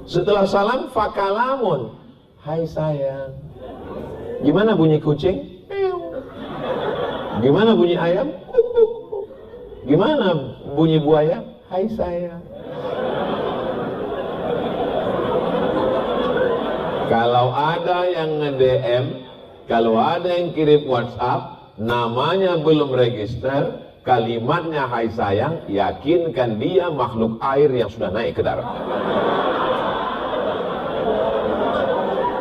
Setelah salam, fakalamun. Hai sayang. Gimana bunyi kucing? Gimana bunyi ayam? Gimana bunyi buaya? Hai sayang. Kalau ada yang nge-DM, kalau ada yang kirim WhatsApp, namanya belum register, kalimatnya hai sayang, yakinkan dia makhluk air yang sudah naik ke darat.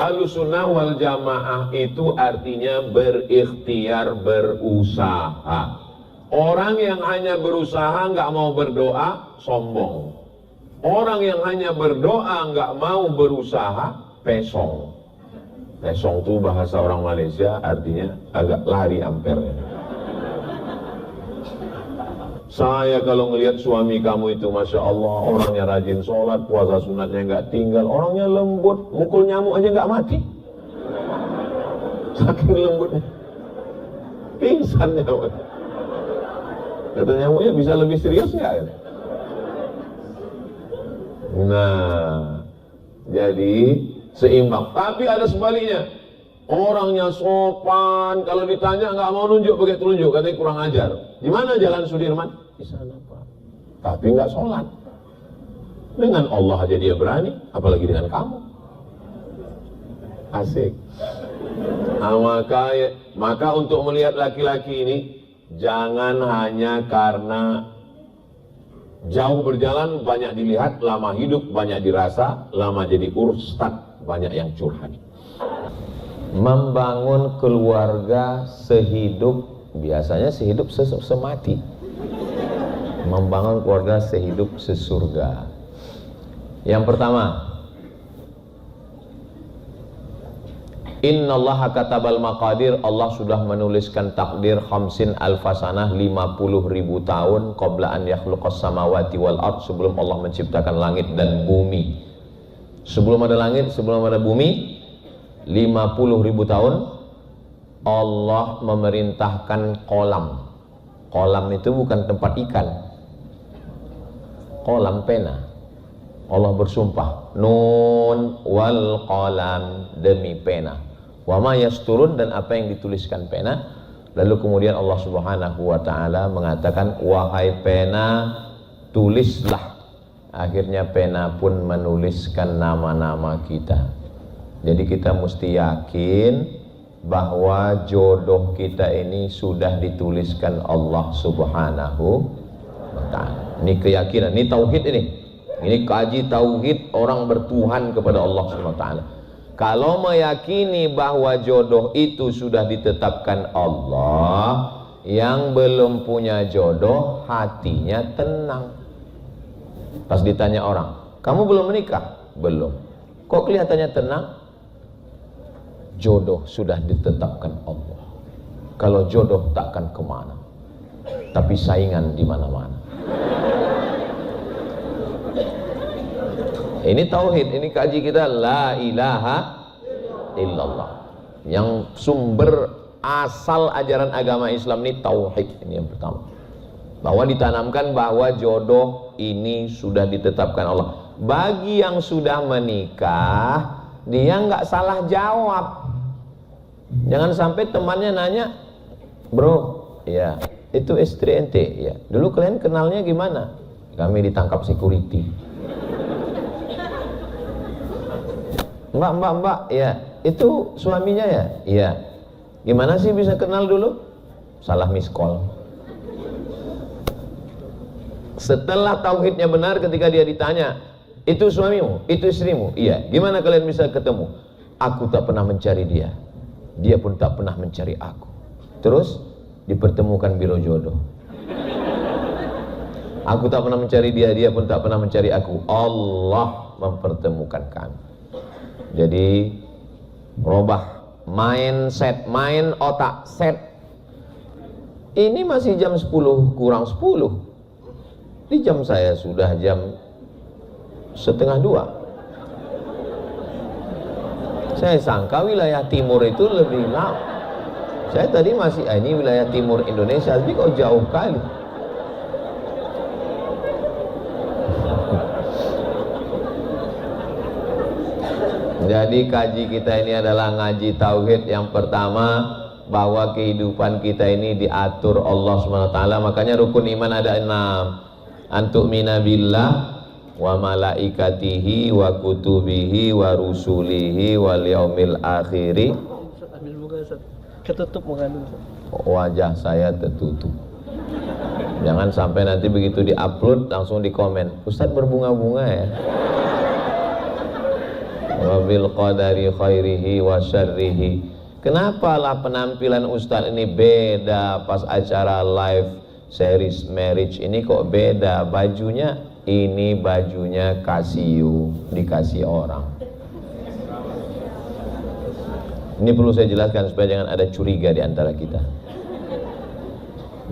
Ahlussunnah wal jamaah itu artinya berikhtiar, berusaha. Orang yang hanya berusaha nggak mau berdoa, sombong. Orang yang hanya berdoa nggak mau berusaha, pesong. Pesong itu bahasa orang Malaysia, artinya agak lari ampernya. Saya kalau ngelihat suami kamu itu, Masya Allah, orangnya rajin sholat, puasa sunatnya nggak tinggal, orangnya lembut, mukul nyamuk aja nggak mati. Saking lembutnya, pingsan nyamuk. Kata nyamuknya, bisa lebih serius nggak? Nah, jadi seimbang. Tapi ada sebaliknya, orangnya sopan, kalau ditanya nggak mau nunjuk pakai telunjuk, katanya kurang ajar. Di mana Jalan Sudirman? Di sana Pak. Tapi nggak sholat. Dengan Allah aja dia berani, apalagi dengan kamu. Asik. Nah, maka untuk melihat laki-laki ini, jangan hanya karena jauh berjalan banyak dilihat, lama hidup banyak dirasa, lama jadi ustad banyak yang curhat. Membangun keluarga sehidup, biasanya sehidup semati. Membangun keluarga sehidup sesurga. Yang pertama, Innallaha katabal maqadir, Allah sudah menuliskan takdir khamsin alfasanah, 50.000 tahun qabla an yakhluqas samawati wal ard, sebelum Allah menciptakan langit dan bumi. Sebelum ada langit, sebelum ada bumi, 50.000 tahun Allah memerintahkan kolam. Kolam itu bukan tempat ikan, kolam pena. Allah bersumpah, nun wal qalam, demi pena, wa ma yasturun, dan apa yang dituliskan pena. Lalu kemudian Allah Subhanahu wa taala mengatakan, wahai pena, tulislah. Akhirnya pena pun menuliskan nama-nama kita. Jadi kita mesti yakin bahwa jodoh kita ini sudah dituliskan Allah Subhanahu wa taala. Ini keyakinan, ini tauhid ini. Ini kaji tauhid orang bertuhan kepada Allah Subhanahu wa taala. Kalau meyakini bahwa jodoh itu sudah ditetapkan Allah, yang belum punya jodoh hatinya tenang. Pas ditanya orang, kamu belum menikah? Belum. Kok kelihatannya tenang? Jodoh sudah ditetapkan Allah. Kalau jodoh takkan kemana, tapi saingan di mana-mana. Ini tauhid, ini kaji kita, la ilaha illallah. Yang sumber asal ajaran agama Islam ini tauhid, ini yang pertama. Bahwa ditanamkan bahwa jodoh ini sudah ditetapkan Allah. Bagi yang sudah menikah, dia nggak salah jawab. Jangan sampai temannya nanya, bro, ya itu istri ente, ya dulu kalian kenalnya gimana? Kami ditangkap security. Mbak, ya itu suaminya ya? Iya. Gimana sih bisa kenal dulu? Salah miss call. Setelah tauhidnya benar, ketika dia ditanya, itu suamimu, itu istrimu? Iya. Gimana kalian bisa ketemu? Aku tak pernah mencari dia, dia pun tak pernah mencari aku. Terus dipertemukan biro jodoh. Aku tak pernah mencari dia, dia pun tak pernah mencari aku. Allah mempertemukan kami. Jadi robah mindset, main otak, set. Ini masih jam 10 kurang 10. Di jam saya sudah jam 1:30. Saya sangka wilayah timur itu lebih lama. Saya tadi masih, ini wilayah timur Indonesia, tapi kok jauh kali. Jadi kaji kita ini adalah ngaji tauhid. Yang pertama, bahwa kehidupan kita ini diatur Allah SWT. Makanya rukun iman ada 6. Antu'mina billah wa malaikatihi wa kutubihi wa rusulihi wal yaumil akhiri. Ketutup muka dulu. Wajah saya tertutup. Jangan sampai nanti begitu diupload langsung di komen, Ustadz berbunga-bunga ya. Wa bil qadari khairihi wa syarrihi. Kenapa lah penampilan Ustadz ini beda pas acara live series marriage ini kok beda bajunya? Ini bajunya Casio, dikasih orang. Ini perlu saya jelaskan supaya jangan ada curiga di antara kita.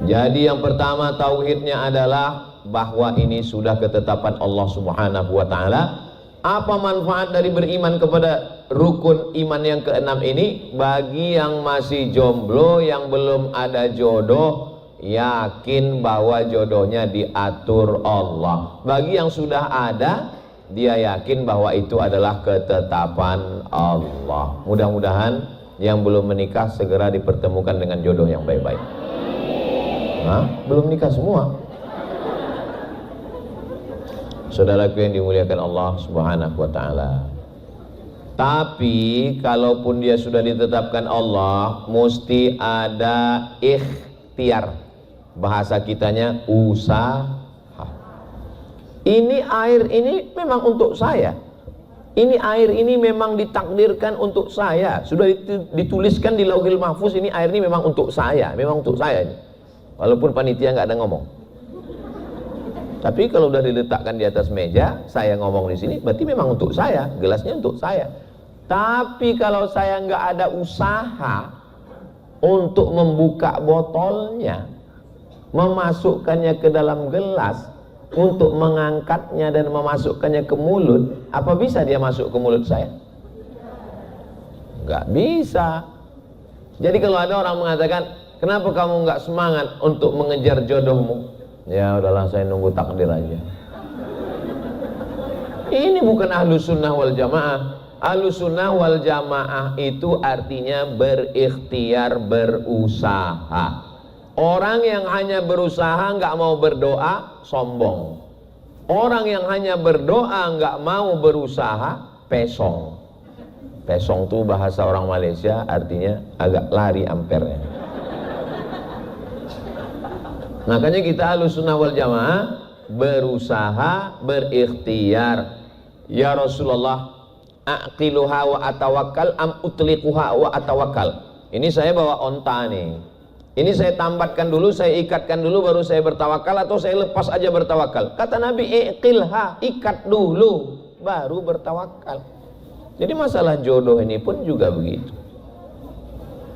Jadi yang pertama tauhidnya adalah bahwa ini sudah ketetapan Allah Subhanahu wa taala. Apa manfaat dari beriman kepada rukun iman yang keenam ini? Bagi yang masih jomblo, yang belum ada jodoh, yakin bahwa jodohnya diatur Allah. Bagi yang sudah ada, dia yakin bahwa itu adalah ketetapan Allah. Mudah-mudahan yang belum menikah segera dipertemukan dengan jodoh yang baik-baik. Belum nikah semua. Saudaraku yang dimuliakan Allah Subhanahu wa taala. Tapi kalaupun dia sudah ditetapkan Allah, mesti ada ikhtiar. Bahasa kitanya usaha. Ini air ini memang untuk saya. Ini air ini memang ditakdirkan untuk saya. Sudah dituliskan di Lauhil Mahfuz, ini air ini memang untuk saya, memang untuk saya ini. Walaupun panitia nggak ada ngomong. Tapi kalau udah diletakkan di atas meja, saya ngomong di sini, berarti memang untuk saya, gelasnya untuk saya. Tapi kalau saya nggak ada usaha untuk membuka botolnya, memasukkannya ke dalam gelas, untuk mengangkatnya dan memasukkannya ke mulut, apa bisa dia masuk ke mulut saya? Nggak bisa. Jadi kalau ada orang mengatakan, kenapa kamu nggak semangat untuk mengejar jodohmu? Ya udahlah, saya nunggu takdir aja. Ini bukan ahlus sunnah wal jamaah. Ahlus sunnah wal jamaah itu artinya berikhtiar, berusaha. Orang yang hanya berusaha nggak mau berdoa, sombong. Orang yang hanya berdoa nggak mau berusaha, pesong. Pesong itu bahasa orang Malaysia, artinya agak lari ampernya. Makanya kita Ahlus Sunnah wal Jamaah berusaha, berikhtiar. Ya Rasulullah, aqiluha wa atawakkal am utliquha wa atawakkal. Ini saya bawa onta nih. Ini saya tambatkan dulu, saya ikatkan dulu baru saya bertawakal, atau saya lepas aja bertawakal. Kata Nabi, iqilha, ikat dulu baru bertawakal. Jadi masalah jodoh ini pun juga begitu.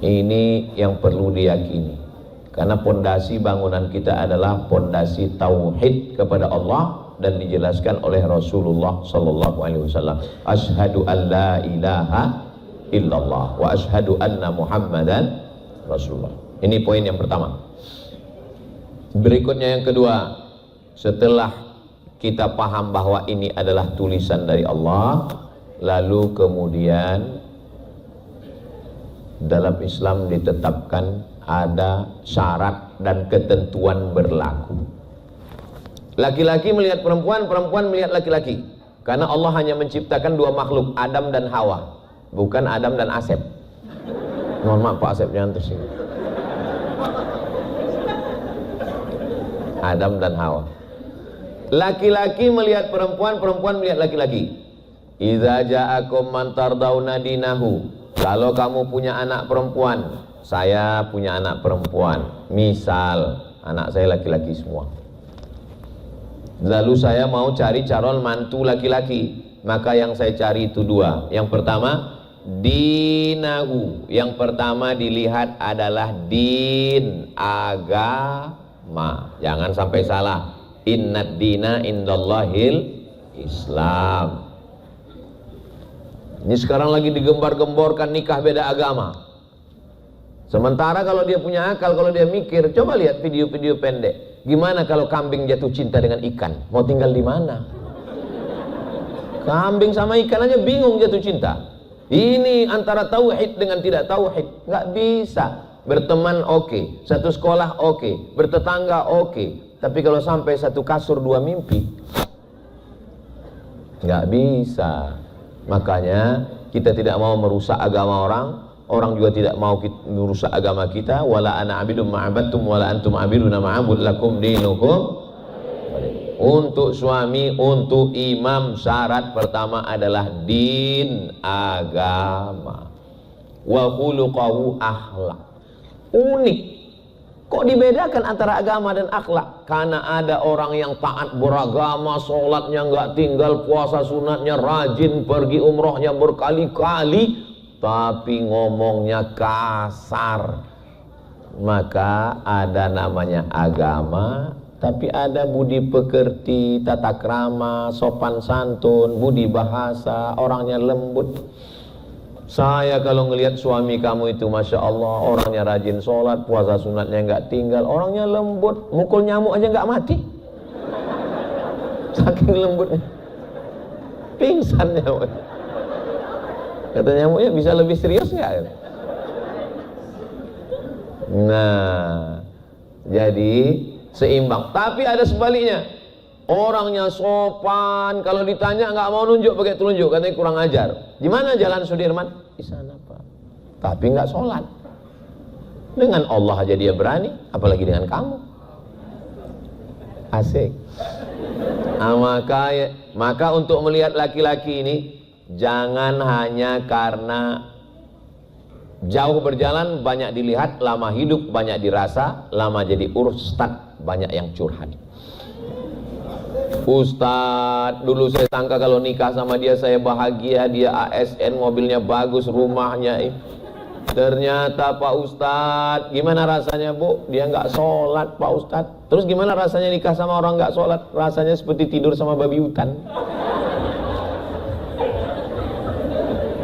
Ini yang perlu diyakini. Karena pondasi bangunan kita adalah pondasi tauhid kepada Allah, dan dijelaskan oleh Rasulullah sallallahu alaihi wasallam, asyhadu an la ilaha illallah wa asyhadu anna Muhammadan Rasulullah. Ini poin yang pertama. Berikutnya yang kedua, setelah kita paham bahwa ini adalah tulisan dari Allah, lalu kemudian dalam Islam ditetapkan ada syarat dan ketentuan berlaku. Laki-laki melihat perempuan, perempuan melihat laki-laki. Karena Allah hanya menciptakan dua makhluk, Adam dan Hawa, bukan Adam dan Asep. Mohon maaf Pak Asep, jangan tersinggung. Adam dan Hawa. Laki-laki melihat perempuan, perempuan melihat laki-laki. Idza ja'akum man tardawna dinahu. Kalau kamu punya anak perempuan, saya punya anak perempuan, misal anak saya laki-laki semua, lalu saya mau cari calon mantu laki-laki, maka yang saya cari itu dua. Yang pertama, dinahu. Yang pertama dilihat adalah din, agama. Jangan sampai salah. Innad dina indallahil Islam. Ini sekarang lagi digembar-gemborkan nikah beda agama. Sementara kalau dia punya akal, kalau dia mikir, coba lihat video-video pendek. Gimana kalau kambing jatuh cinta dengan ikan? Mau tinggal di mana? Kambing sama ikan aja bingung jatuh cinta. Ini antara tauhid dengan tidak tauhid, nggak bisa. Berteman oke, satu sekolah oke, bertetangga oke, tapi kalau sampai satu kasur dua mimpi, nggak bisa. Makanya kita tidak mau merusak agama orang, orang juga tidak mau merusak agama kita. Wala ana abidum ma'abadtum wala antum abiduna ma'abud lakum dinukum. Untuk suami, untuk imam, syarat pertama adalah din, agama. Wa khuluqahu, akhlak. Unik. Kok dibedakan antara agama dan akhlak? Karena ada orang yang taat beragama, sholatnya nggak tinggal, puasa sunatnya rajin, pergi umrohnya berkali-kali, tapi ngomongnya kasar. Maka ada namanya agama, tapi ada budi pekerti, tata krama, sopan santun, budi bahasa, orangnya lembut. Saya kalau ngelihat suami kamu itu Masya Allah, orangnya rajin sholat, puasa sunatnya nggak tinggal, orangnya lembut, mukul nyamuk aja nggak mati, saking lembutnya, pingsan nyamuk. Kata nyamuknya, bisa lebih serius nggak? Nah, jadi seimbang. Tapi ada sebaliknya, orangnya sopan, kalau ditanya nggak mau nunjuk pakai telunjuk, katanya kurang ajar. Gimana Jalan Sudirman? Di sana Pak. Tapi nggak sholat. Dengan Allah aja dia berani, apalagi dengan kamu. Asik. Maka untuk melihat laki-laki ini, jangan hanya karena jauh berjalan banyak dilihat, lama hidup banyak dirasa, lama jadi ustad banyak yang curhat. Ustadz, dulu saya sangka kalau nikah sama dia saya bahagia, dia ASN, mobilnya bagus, rumahnya. Ternyata Pak Ustadz, gimana rasanya Bu? Dia nggak sholat Pak Ustadz. Terus gimana rasanya nikah sama orang nggak sholat? Rasanya seperti tidur sama babi hutan.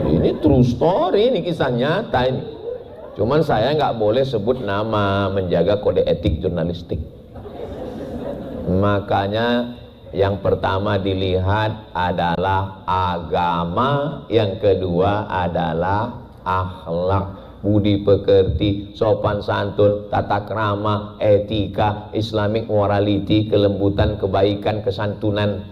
Ini true story, ini kisah nyata ini. Cuman saya nggak boleh sebut nama, menjaga kode etik jurnalistik. Makanya yang pertama dilihat adalah agama, yang kedua adalah akhlak, budi pekerti, sopan santun, tata krama, etika, Islamic morality, kelembutan, kebaikan, kesantunan.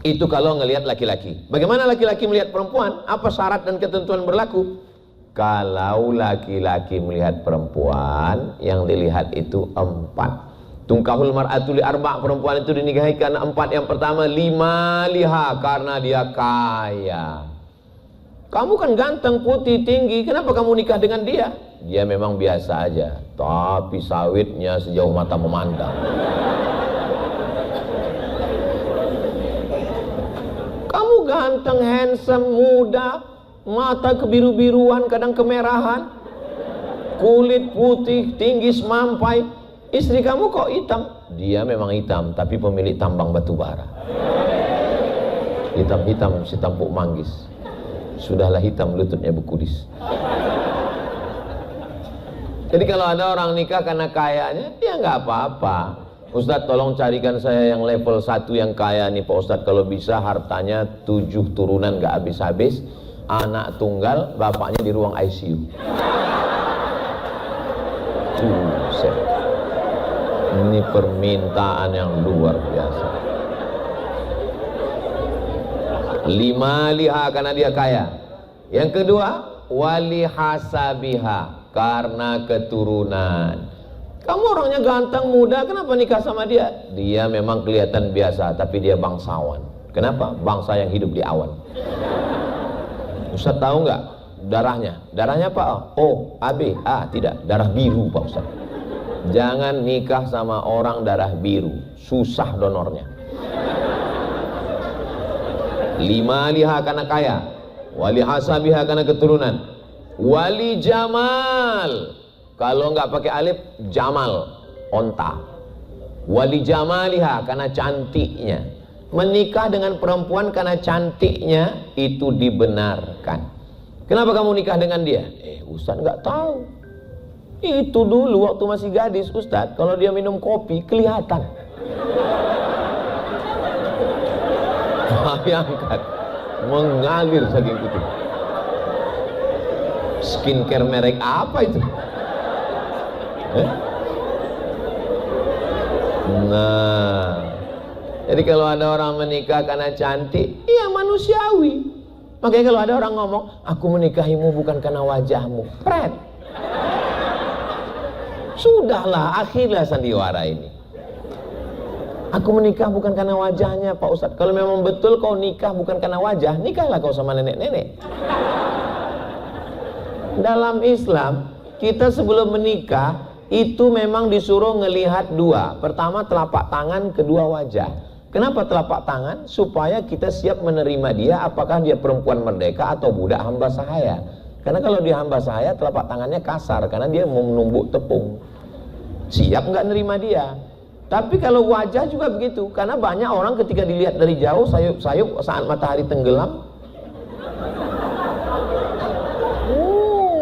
Itu kalau ngelihat laki-laki. Bagaimana laki-laki melihat perempuan? Apa syarat dan ketentuan berlaku? Kalau laki-laki melihat perempuan, yang dilihat itu 4. Tungkahul mar'atu li arba', perempuan itu dinikahi karena 4. Yang pertama, lima liha, karena dia kaya. Kamu kan ganteng, putih, tinggi, kenapa kamu nikah dengan dia? Dia memang biasa aja, tapi sawitnya sejauh mata memandang. Kamu ganteng, handsome, muda, mata kebiru-biruan, kadang kemerahan, kulit putih, tinggi semampai. Istri kamu kok hitam? Dia memang hitam, tapi pemilik tambang batu bara. Hitam-hitam si tampuk manggis. Sudahlah hitam lututnya bekudis. Jadi kalau ada orang nikah karena kayanya, ya nggak apa-apa. Ustadz tolong carikan saya yang level 1 yang kaya nih Pak Ustadz. Kalau bisa hartanya 7 turunan nggak habis-habis, anak tunggal, bapaknya di ruang ICU. Ini permintaan yang luar biasa. 5 liha, karena dia kaya. Yang kedua, wali hasabiha, karena keturunan. Kamu orangnya ganteng, muda, kenapa nikah sama dia? Dia memang kelihatan biasa, tapi dia bangsawan. Kenapa? Bangsa yang hidup di awan. Ustaz tahu nggak darahnya? Darahnya apa? O, AB, A, tidak. Darah biru Pak Ustaz. Jangan nikah sama orang darah biru, susah donornya. 5 liha, karena kaya. Wali hasabiha, karena keturunan. Wali jamal, kalau nggak pakai alif, jamal, onta. Wali jamaliha, karena cantiknya. Menikah dengan perempuan karena cantiknya itu dibenarkan. Kenapa kamu nikah dengan dia? Ustaz nggak tahu. Itu dulu waktu masih gadis Ustaz, kalau dia minum kopi kelihatan. Bayangkan, mengalir saking putih. Skincare merek apa itu? Nah, jadi kalau ada orang menikah karena cantik, iya manusiawi. Makanya kalau ada orang ngomong, aku menikahimu bukan karena wajahmu, pret. Sudahlah, akhirlah sandiwara ini. Aku menikah bukan karena wajahnya, Pak Ustadz. Kalau memang betul kau nikah bukan karena wajah, nikahlah kau sama nenek-nenek. Dalam Islam, kita sebelum menikah itu memang disuruh ngelihat dua. Pertama telapak tangan, kedua wajah. Kenapa telapak tangan? Supaya kita siap menerima dia, apakah dia perempuan merdeka atau budak hamba sahaya. Karena kalau dia hamba sahaya, telapak tangannya kasar karena dia mau menumbuk tepung. Siap nggak nerima dia. Tapi kalau wajah juga begitu, karena banyak orang ketika dilihat dari jauh sayup-sayup saat matahari tenggelam.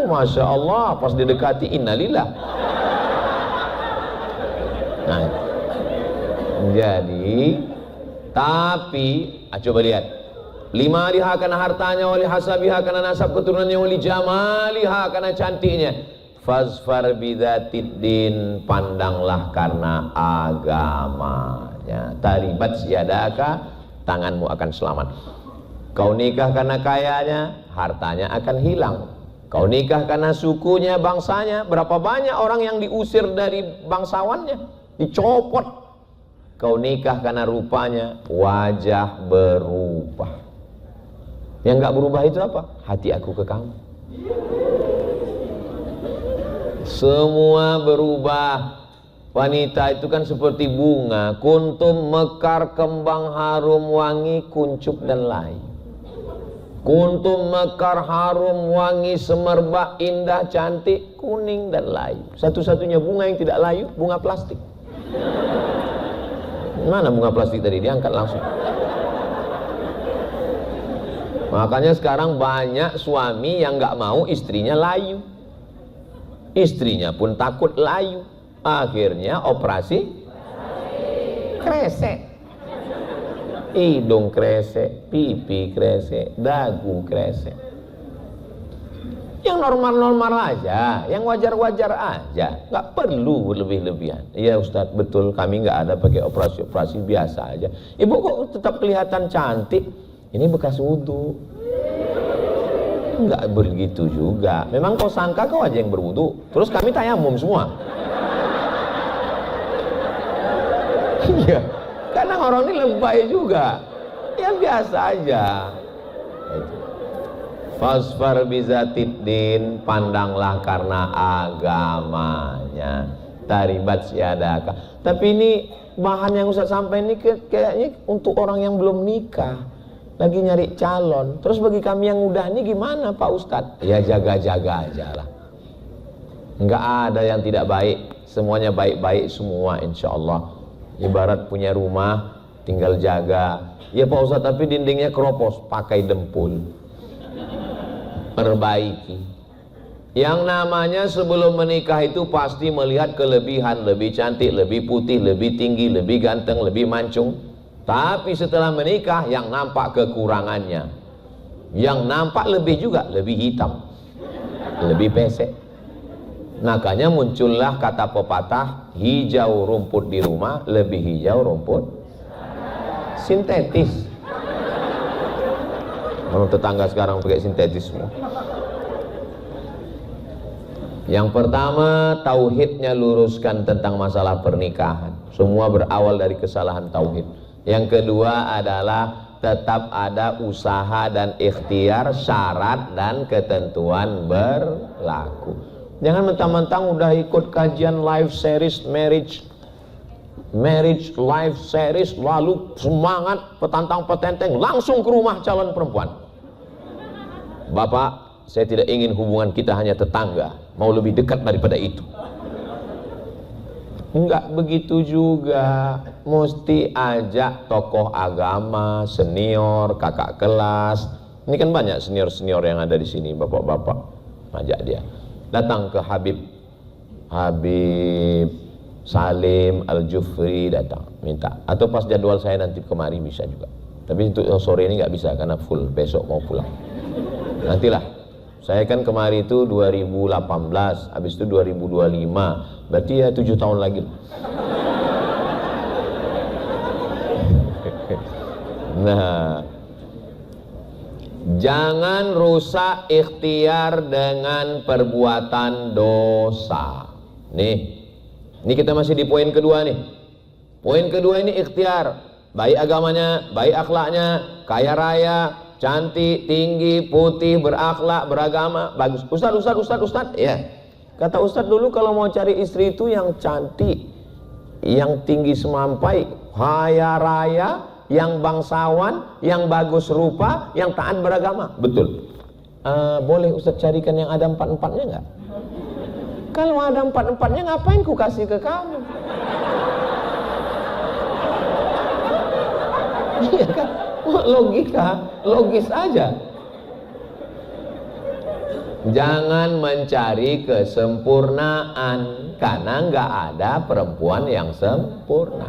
Masya Allah, pas didekati innalillah. Nah, jadi tapi coba lihat, lima liha karena hartanya, wali hasabiha karena nasab keturunannya, wali jamaliha karena cantiknya, fazfar bidzatid din, pandanglah karena agamanya. Taribat yadaka, tanganmu akan selamat. Kau nikah karena kayanya, hartanya akan hilang. Kau nikah karena sukunya, bangsanya, berapa banyak orang yang diusir dari bangsawannya, dicopot. Kau nikah karena rupanya, wajah berubah. Yang gak berubah itu apa? Hati aku ke kamu. Semua berubah. Wanita itu kan seperti bunga, kuntum mekar, kembang harum wangi, kuncup dan layu. Kuntum mekar, harum wangi, semerbak, indah, cantik, kuning dan layu. Satu-satunya bunga yang tidak layu, bunga plastik. Mana bunga plastik tadi? Diangkat langsung. Makanya sekarang banyak suami yang nggak mau istrinya layu. Istrinya pun takut layu. Akhirnya operasi kresek. Hidung kresek, pipi kresek, dagu kresek. Yang normal-normal aja, yang wajar-wajar aja, nggak perlu berlebih-lebihan. Iya Ustadz, betul, kami nggak ada pakai operasi-operasi, biasa aja. Ibu kok tetap kelihatan cantik? Ini bekas wudhu. Nggak begitu juga. Memang kau sangka kau aja yang berwudhu, terus kami tayamum semua. Iya, karena orang ini lebay juga. Ya biasa aja. Fasfar bizatid din, pandanglah karena agamanya. Taribat yadaka. Tapi ini bahan yang Ustaz sampaikan ini kayaknya untuk orang yang belum nikah, lagi nyari calon. Terus bagi kami yang udah ini gimana Pak Ustadz? Ya jaga-jaga aja lah. Enggak ada yang tidak baik, semuanya baik-baik semua insya Allah. Ibarat punya rumah, tinggal jaga. Ya Pak Ustadz, tapi dindingnya keropos, pakai dempul, perbaiki. Yang namanya sebelum menikah itu pasti melihat kelebihan, lebih cantik, lebih putih, lebih tinggi, lebih ganteng, lebih mancung. Tapi setelah menikah yang nampak kekurangannya, yang nampak lebih juga, lebih hitam, lebih pesek. Makanya muncullah kata pepatah, hijau rumput di rumah lebih hijau rumput sintetis. Orang tetangga sekarang pakai sintetis semua. Yang pertama, tauhidnya luruskan tentang masalah pernikahan. Semua berawal dari kesalahan tauhid. Yang kedua adalah tetap ada usaha dan ikhtiar, syarat dan ketentuan berlaku. Jangan mentang-mentang udah ikut kajian live series marriage live series, lalu semangat petantang petenteng langsung ke rumah calon perempuan. Bapak, saya tidak ingin hubungan kita hanya tetangga, mau lebih dekat daripada itu. Enggak begitu juga, mesti ajak tokoh agama, senior, kakak kelas. Ini kan banyak senior-senior yang ada di sini, bapak-bapak. Ajak dia datang ke Habib Salim Al-Jufri, datang minta, atau pas jadwal saya nanti kemari bisa juga. Tapi untuk sore ini nggak bisa karena full, besok mau pulang. Nantilah. Saya kan kemarin itu 2018, habis itu 2025, berarti ya 7 tahun lagi. Nah, jangan rusak ikhtiar dengan perbuatan dosa. Ini kita masih di poin kedua nih. Poin kedua ini ikhtiar, baik agamanya, baik akhlaknya, kaya raya, cantik, tinggi, putih, berakhlak, beragama, bagus. Ustaz, ya. Kata Ustaz dulu kalau mau cari istri itu yang cantik, yang tinggi semampai, kaya raya, yang bangsawan, yang bagus rupa, yang taat beragama. Betul. Boleh Ustaz carikan yang ada 4-4-nya enggak? Kalau ada 4-4-nya ngapain ku kasih ke kamu? Iya kan? Logika, logis aja. Jangan mencari kesempurnaan, karena nggak ada perempuan yang sempurna.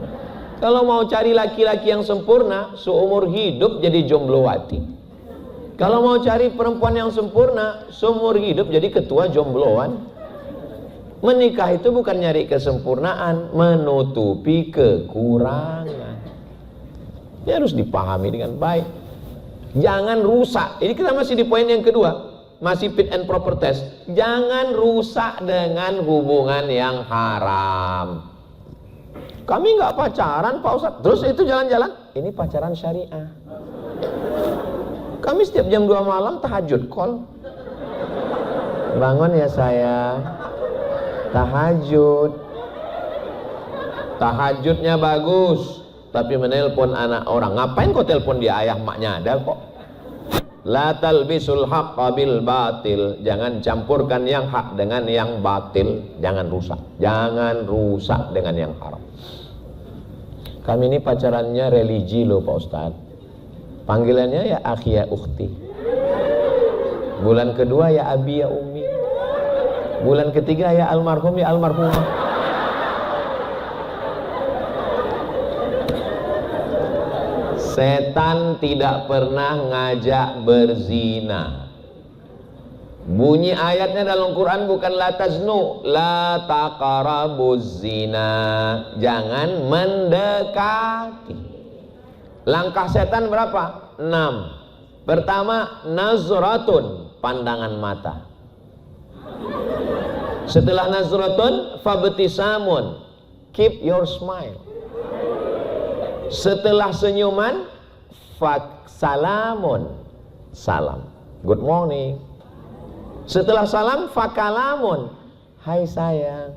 Kalau mau cari laki-laki yang sempurna, seumur hidup jadi jomblowati. Kalau mau cari perempuan yang sempurna, seumur hidup jadi ketua jombloan. Menikah itu bukan nyari kesempurnaan, menutupi kekurangan. Ini harus dipahami dengan baik. Jangan rusak. Ini kita masih di poin yang kedua, masih fit and proper test. Jangan rusak dengan hubungan yang haram. Kami nggak pacaran Pak Ustadz, terus itu jalan-jalan. Ini pacaran syariah. Kami setiap jam 2 malam tahajud call. Bangun ya sayang, tahajud. Tahajudnya bagus, tapi menelpon anak orang. Ngapain kok telepon dia, ayah maknya ada kok. La talbisul haqqa bil batil. Jangan campurkan yang hak dengan yang batil. Jangan rusak. Jangan rusak dengan yang haram. Kami ini pacarannya religi loh Pak Ustadz. Panggilannya ya akhi ya ukhti. Bulan kedua ya abi ya umi. Bulan ketiga ya almarhum ya almarhumah. Setan tidak pernah ngajak berzina. Bunyi ayatnya dalam Quran bukan la taznu, la taqrabuz zina. Jangan mendekati. Langkah setan berapa? 6. Pertama, nazratun, pandangan mata. Setelah nazratun, fabtisamun, keep your smile. Setelah senyuman, salamun, salam, good morning. Setelah salam, fakalamun, hai sayang.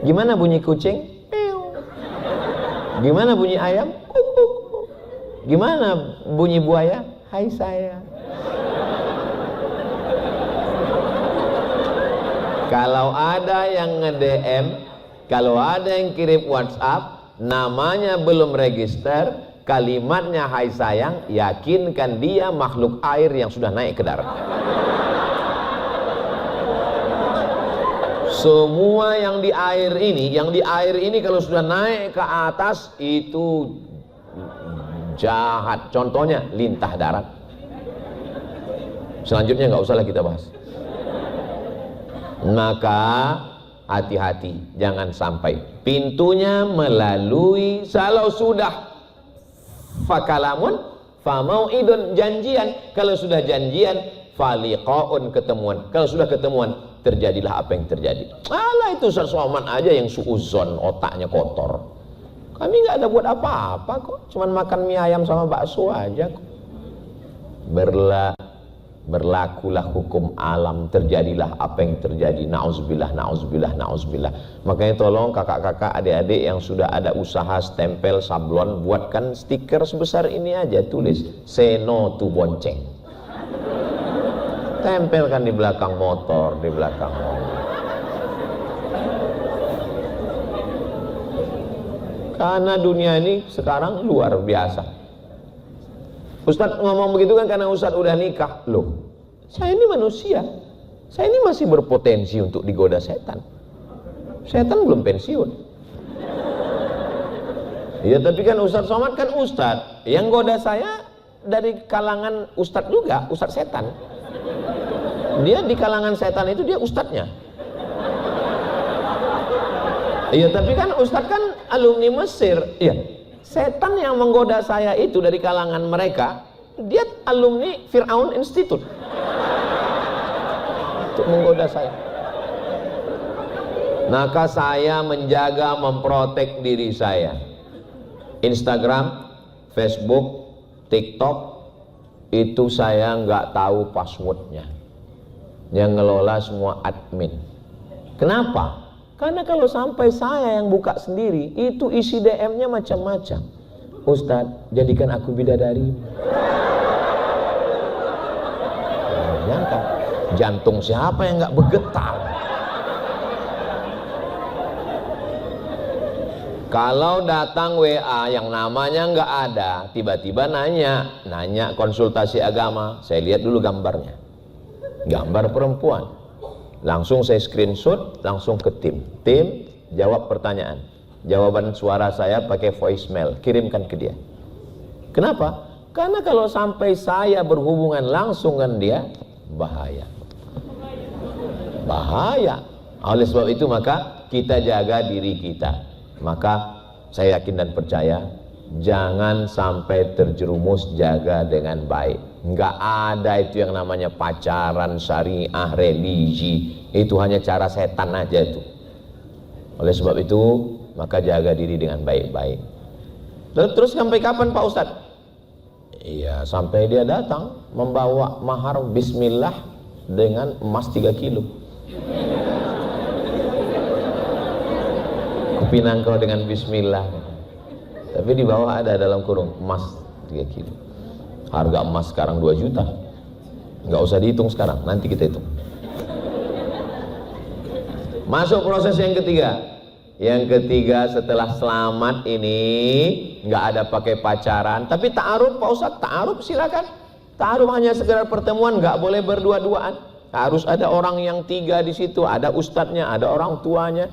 Gimana bunyi kucing? Piu. Gimana bunyi ayam? Kuk. Gimana bunyi buaya? Hai sayang. Kalau ada yang nge-DM, kalau ada yang kirim WhatsApp, namanya belum register, kalimatnya hai sayang, yakinkan dia makhluk air yang sudah naik ke darat. Semua yang di air ini kalau sudah naik ke atas itu jahat. Contohnya lintah darat. Selanjutnya nggak usah lah kita bahas. Maka hati-hati, jangan sampai pintunya melalui. Kalau sudah fakalamun, famauidun, janjian. Kalau sudah janjian, faliqaun, ketemuan. Kalau sudah ketemuan, terjadilah apa yang terjadi. Alah, itu Soman aja yang suuzon, otaknya kotor. Kami nggak ada buat apa-apa kok, cuman makan mie ayam sama bakso aja kok. Berlakulah hukum alam, terjadilah apa yang terjadi. Nauzubillah, nauzubillah, nauzubillah. Makanya tolong kakak-kakak, adik-adik yang sudah ada usaha stempel sablon, buatkan stiker sebesar ini aja, tulis say no to bonceng. Tempelkan di belakang motor, di belakang mobil. Karena dunia ini sekarang luar biasa. Ustadz ngomong begitu kan karena Ustadz udah nikah. Loh, saya ini manusia, saya ini masih berpotensi untuk digoda setan. Setan belum pensiun. Ya tapi kan Ustadz Somad kan Ustadz, yang goda saya dari kalangan Ustadz juga, Ustadz setan. Dia di kalangan setan itu dia Ustadznya. Iya tapi kan Ustadz kan alumni Mesir. Iya, setan yang menggoda saya itu dari kalangan mereka, dia alumni Fir'aun Institute untuk menggoda saya. Maka saya menjaga, memprotek diri saya. Instagram, Facebook, TikTok, itu saya nggak tahu passwordnya. Yang ngelola semua admin. Kenapa? Karena kalau sampai saya yang buka sendiri, itu isi DM-nya macam-macam. Ustadz, jadikan aku bidadari. Nyangka, jantung siapa yang nggak bergetar? Kalau datang WA yang namanya nggak ada, tiba-tiba nanya konsultasi agama, saya lihat dulu gambarnya, gambar perempuan, langsung saya screenshot, langsung ke tim jawab pertanyaan, jawaban suara saya pakai voicemail, kirimkan ke dia. Kenapa? Karena kalau sampai saya berhubungan langsung dengan dia, bahaya. Oleh sebab itu maka kita jaga diri kita. Maka saya yakin dan percaya, jangan sampai terjerumus, jaga dengan baik. Nggak ada itu yang namanya pacaran, syariah, religi. Itu hanya cara setan aja itu. Oleh sebab itu maka jaga diri dengan baik-baik. Terus sampai kapan Pak Ustadz? Iya, sampai dia datang membawa mahar bismillah dengan emas 3 kilo. Kupinang kau dengan bismillah. Tapi di bawah ada dalam kurung emas 3 kilo. Harga emas sekarang 2 juta. Nggak usah dihitung sekarang, nanti kita hitung. Masuk proses yang ketiga. Yang ketiga setelah selamat ini, nggak ada pakai pacaran, tapi ta'aruf Pak Ustadz, ta'aruf silakan. Ta'aruf hanya sekedar pertemuan, nggak boleh berdua-duaan. Harus ada orang yang 3 di situ, ada ustadznya, ada orang tuanya.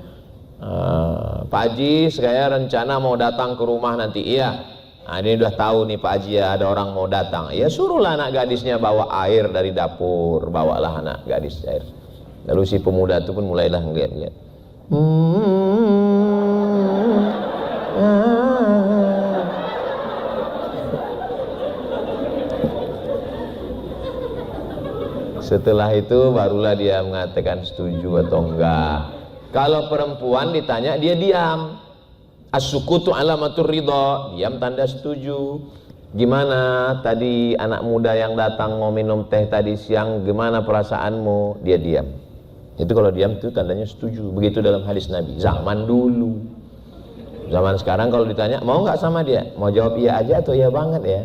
Pak Haji, saya rencana mau datang ke rumah nanti. Iya, nah, ini udah tahu nih Pak Haji ya, ada orang mau datang. Ya suruhlah anak gadisnya bawa air dari dapur, bawalah anak gadis air. Lalu si pemuda itu pun mulailah ngeliat-ngeliat. Setelah itu barulah dia mengatakan setuju atau enggak. Kalau perempuan ditanya dia diam. As-sukutu alamatur ridha, diam tanda setuju. Gimana tadi anak muda yang datang mau minum teh tadi siang, gimana perasaanmu? Dia diam. Itu kalau diam itu tandanya setuju. Begitu dalam hadis Nabi zaman dulu. Zaman sekarang kalau ditanya mau nggak sama dia, mau jawab iya aja atau iya banget ya.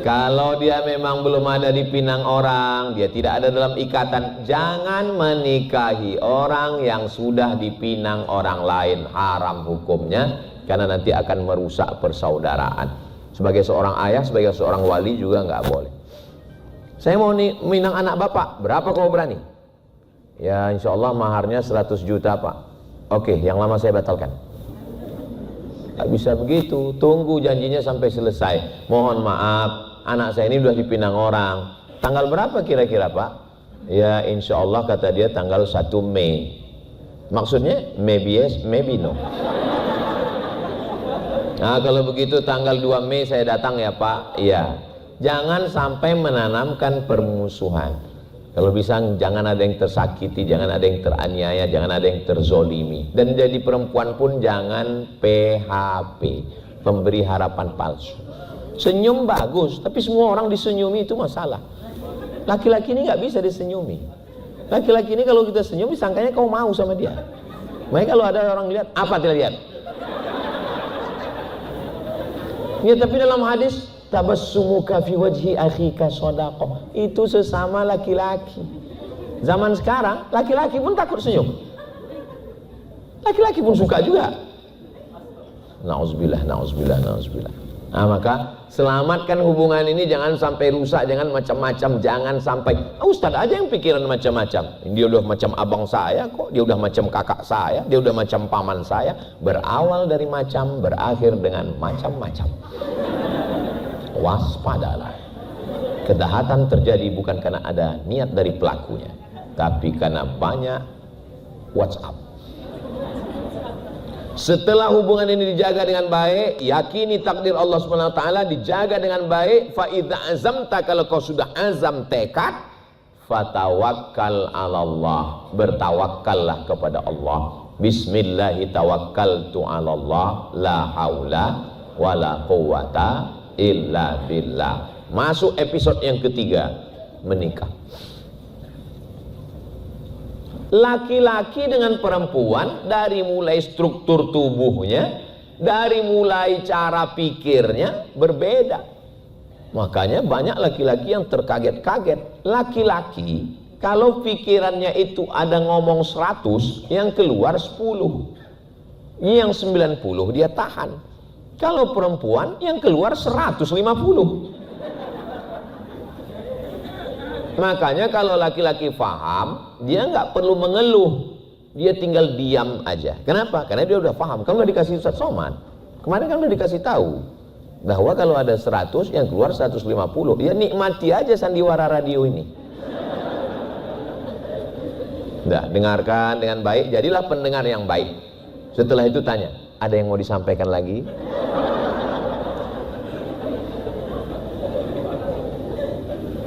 Kalau dia memang belum ada dipinang orang, dia tidak ada dalam ikatan, jangan menikahi orang yang sudah dipinang orang lain. Haram hukumnya, karena nanti akan merusak persaudaraan. Sebagai seorang ayah, sebagai seorang wali juga nggak boleh. Saya mau minang anak bapak, berapa kau berani? Ya insya Allah maharnya 100 juta Pak. Oke, yang lama saya batalkan. Nggak bisa begitu, tunggu janjinya sampai selesai. Mohon maaf, anak saya ini sudah dipinang orang. Tanggal berapa kira-kira Pak? Ya insya Allah kata dia tanggal 1 Mei. Maksudnya maybe yes, maybe no. Nah kalau begitu tanggal 2 Mei saya datang ya Pak. Iya. Jangan sampai menanamkan permusuhan. Kalau bisa jangan ada yang tersakiti, jangan ada yang teraniaya, jangan ada yang terzolimi. Dan jadi perempuan pun jangan PHP, pemberi harapan palsu. Senyum bagus, tapi semua orang disenyumi itu masalah. Laki-laki ini nggak bisa disenyumi. Laki-laki ini kalau kita senyum, disangkanya kau mau sama dia. Makanya kalau ada orang lihat, apa dia lihat? Ya tapi dalam hadis, tabassumuka fi wajhi akhika shadaqah. Itu sesama laki-laki. Zaman sekarang, laki-laki pun takut senyum. Laki-laki pun suka juga. Nauzubillah, nauzubillah, nauzubillah. Nah, maka selamatkan hubungan ini, jangan sampai rusak, jangan macam-macam, jangan sampai Ustaz aja yang pikiran macam-macam. Dia udah macam abang saya kok, dia udah macam kakak saya, dia udah macam paman saya. Berawal dari macam, berakhir dengan macam-macam. Waspadalah. Kejahatan terjadi bukan karena ada niat dari pelakunya, tapi karena banyak WhatsApp. Setelah hubungan ini dijaga dengan baik, yakini takdir Allah Subhanahu wa taala, dijaga dengan baik. Fa idza azamta, kalau kau sudah azam tekad, fatawakkal 'ala Allah, bertawakkallah kepada Allah. Bismillahi tawakkaltu 'ala Allah, la haula wala quwata illa billah. Masuk episode yang ketiga, menikah. Laki-laki dengan perempuan, dari mulai struktur tubuhnya, dari mulai cara pikirnya berbeda. Makanya banyak laki-laki yang terkaget-kaget. Laki-laki kalau pikirannya itu ada ngomong 100, yang keluar 10, yang 90 dia tahan. Kalau perempuan yang keluar 150. Makanya kalau laki-laki paham, dia nggak perlu mengeluh, dia tinggal diam aja. Kenapa? Karena dia udah paham. Kamu udah dikasih Ustaz Somad, kemarin kan udah dikasih tahu bahwa kalau ada 100, yang keluar 150. Ya nikmati aja sandiwara radio ini. Nah, dengarkan dengan baik, jadilah pendengar yang baik. Setelah itu tanya, ada yang mau disampaikan lagi?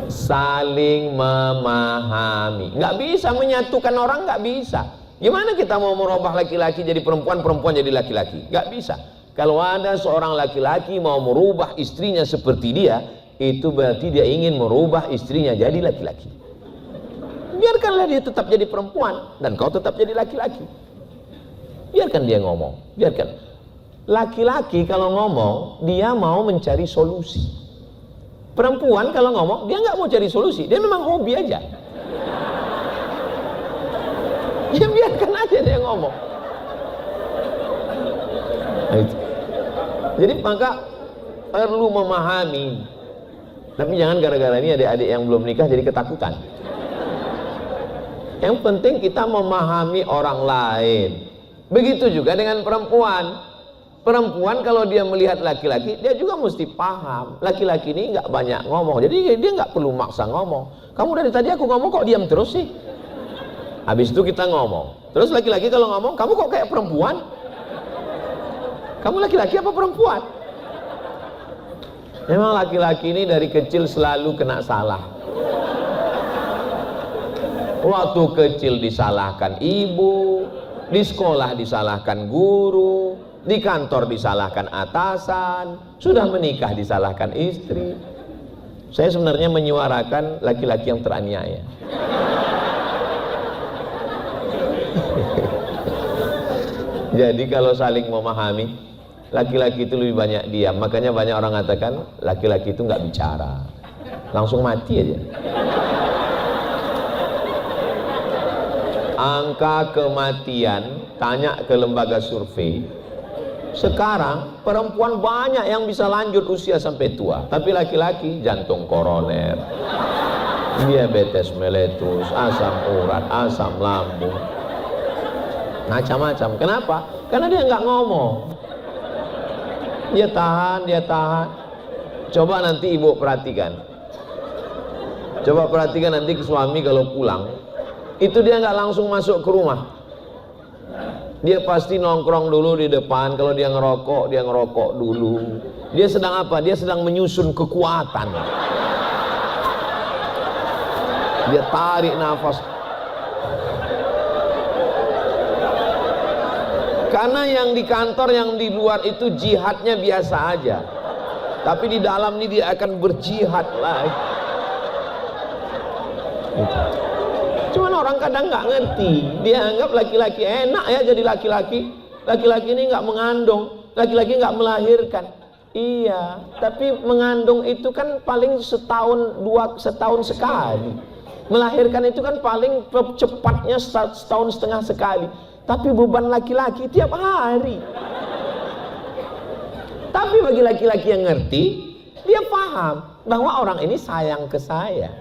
Saling memahami. Nggak bisa menyatukan orang, nggak bisa. Gimana kita mau merubah laki-laki jadi perempuan, perempuan jadi laki-laki? Nggak bisa. Kalau ada seorang laki-laki mau merubah istrinya seperti dia, itu berarti dia ingin merubah istrinya jadi laki-laki. Biarkanlah dia tetap jadi perempuan dan kau tetap jadi laki-laki. Biarkan dia ngomong. Biarkan. Laki-laki kalau ngomong, dia mau mencari solusi. Perempuan kalau ngomong, dia nggak mau cari solusi, dia memang hobi aja. Ya biarkan aja dia ngomong. Nah, itu. Jadi maka perlu memahami. Tapi jangan gara-gara ini adik-adik yang belum nikah jadi ketakutan. Yang penting kita memahami orang lain. Begitu juga dengan perempuan. Perempuan kalau dia melihat laki-laki, dia juga mesti paham. Laki-laki ini nggak banyak ngomong, jadi dia nggak perlu maksa ngomong. Kamu dari tadi aku ngomong kok diam terus sih? Habis itu kita ngomong. Terus laki-laki kalau ngomong, kamu kok kayak perempuan? Kamu laki-laki apa perempuan? Memang laki-laki ini dari kecil selalu kena salah. Waktu kecil disalahkan ibu, di sekolah disalahkan guru, di kantor disalahkan atasan, sudah menikah disalahkan istri. Saya sebenarnya menyuarakan laki-laki yang teraniaya. Jadi kalau saling memahami, laki-laki itu lebih banyak diam. Makanya banyak orang mengatakan laki-laki itu nggak bicara, langsung mati aja. Angka kematian, tanya ke lembaga survei, sekarang perempuan banyak yang bisa lanjut usia sampai tua, tapi laki-laki jantung koroner, diabetes meletus, asam urat, asam lambung, macam-macam. Kenapa? Karena dia nggak ngomong, dia tahan, dia tahan. Coba nanti ibu perhatikan, coba perhatikan nanti ke suami kalau pulang, itu dia nggak langsung masuk ke rumah. Dia pasti nongkrong dulu di depan. Kalau dia ngerokok dulu. Dia sedang apa? Dia sedang menyusun kekuatan. Dia tarik nafas. Karena yang di kantor, yang di luar itu jihadnya biasa aja. Tapi di dalam ini dia akan berjihad lagi. Itu. Cuman orang kadang nggak ngerti, dia anggap laki-laki enak ya jadi laki-laki. Laki-laki ini nggak mengandung, laki-laki nggak melahirkan. Iya, tapi mengandung itu kan paling setahun sekali. Melahirkan itu kan paling cepatnya setahun setengah sekali. Tapi beban laki-laki tiap hari. Tapi bagi laki-laki yang ngerti, dia paham bahwa orang ini sayang ke saya.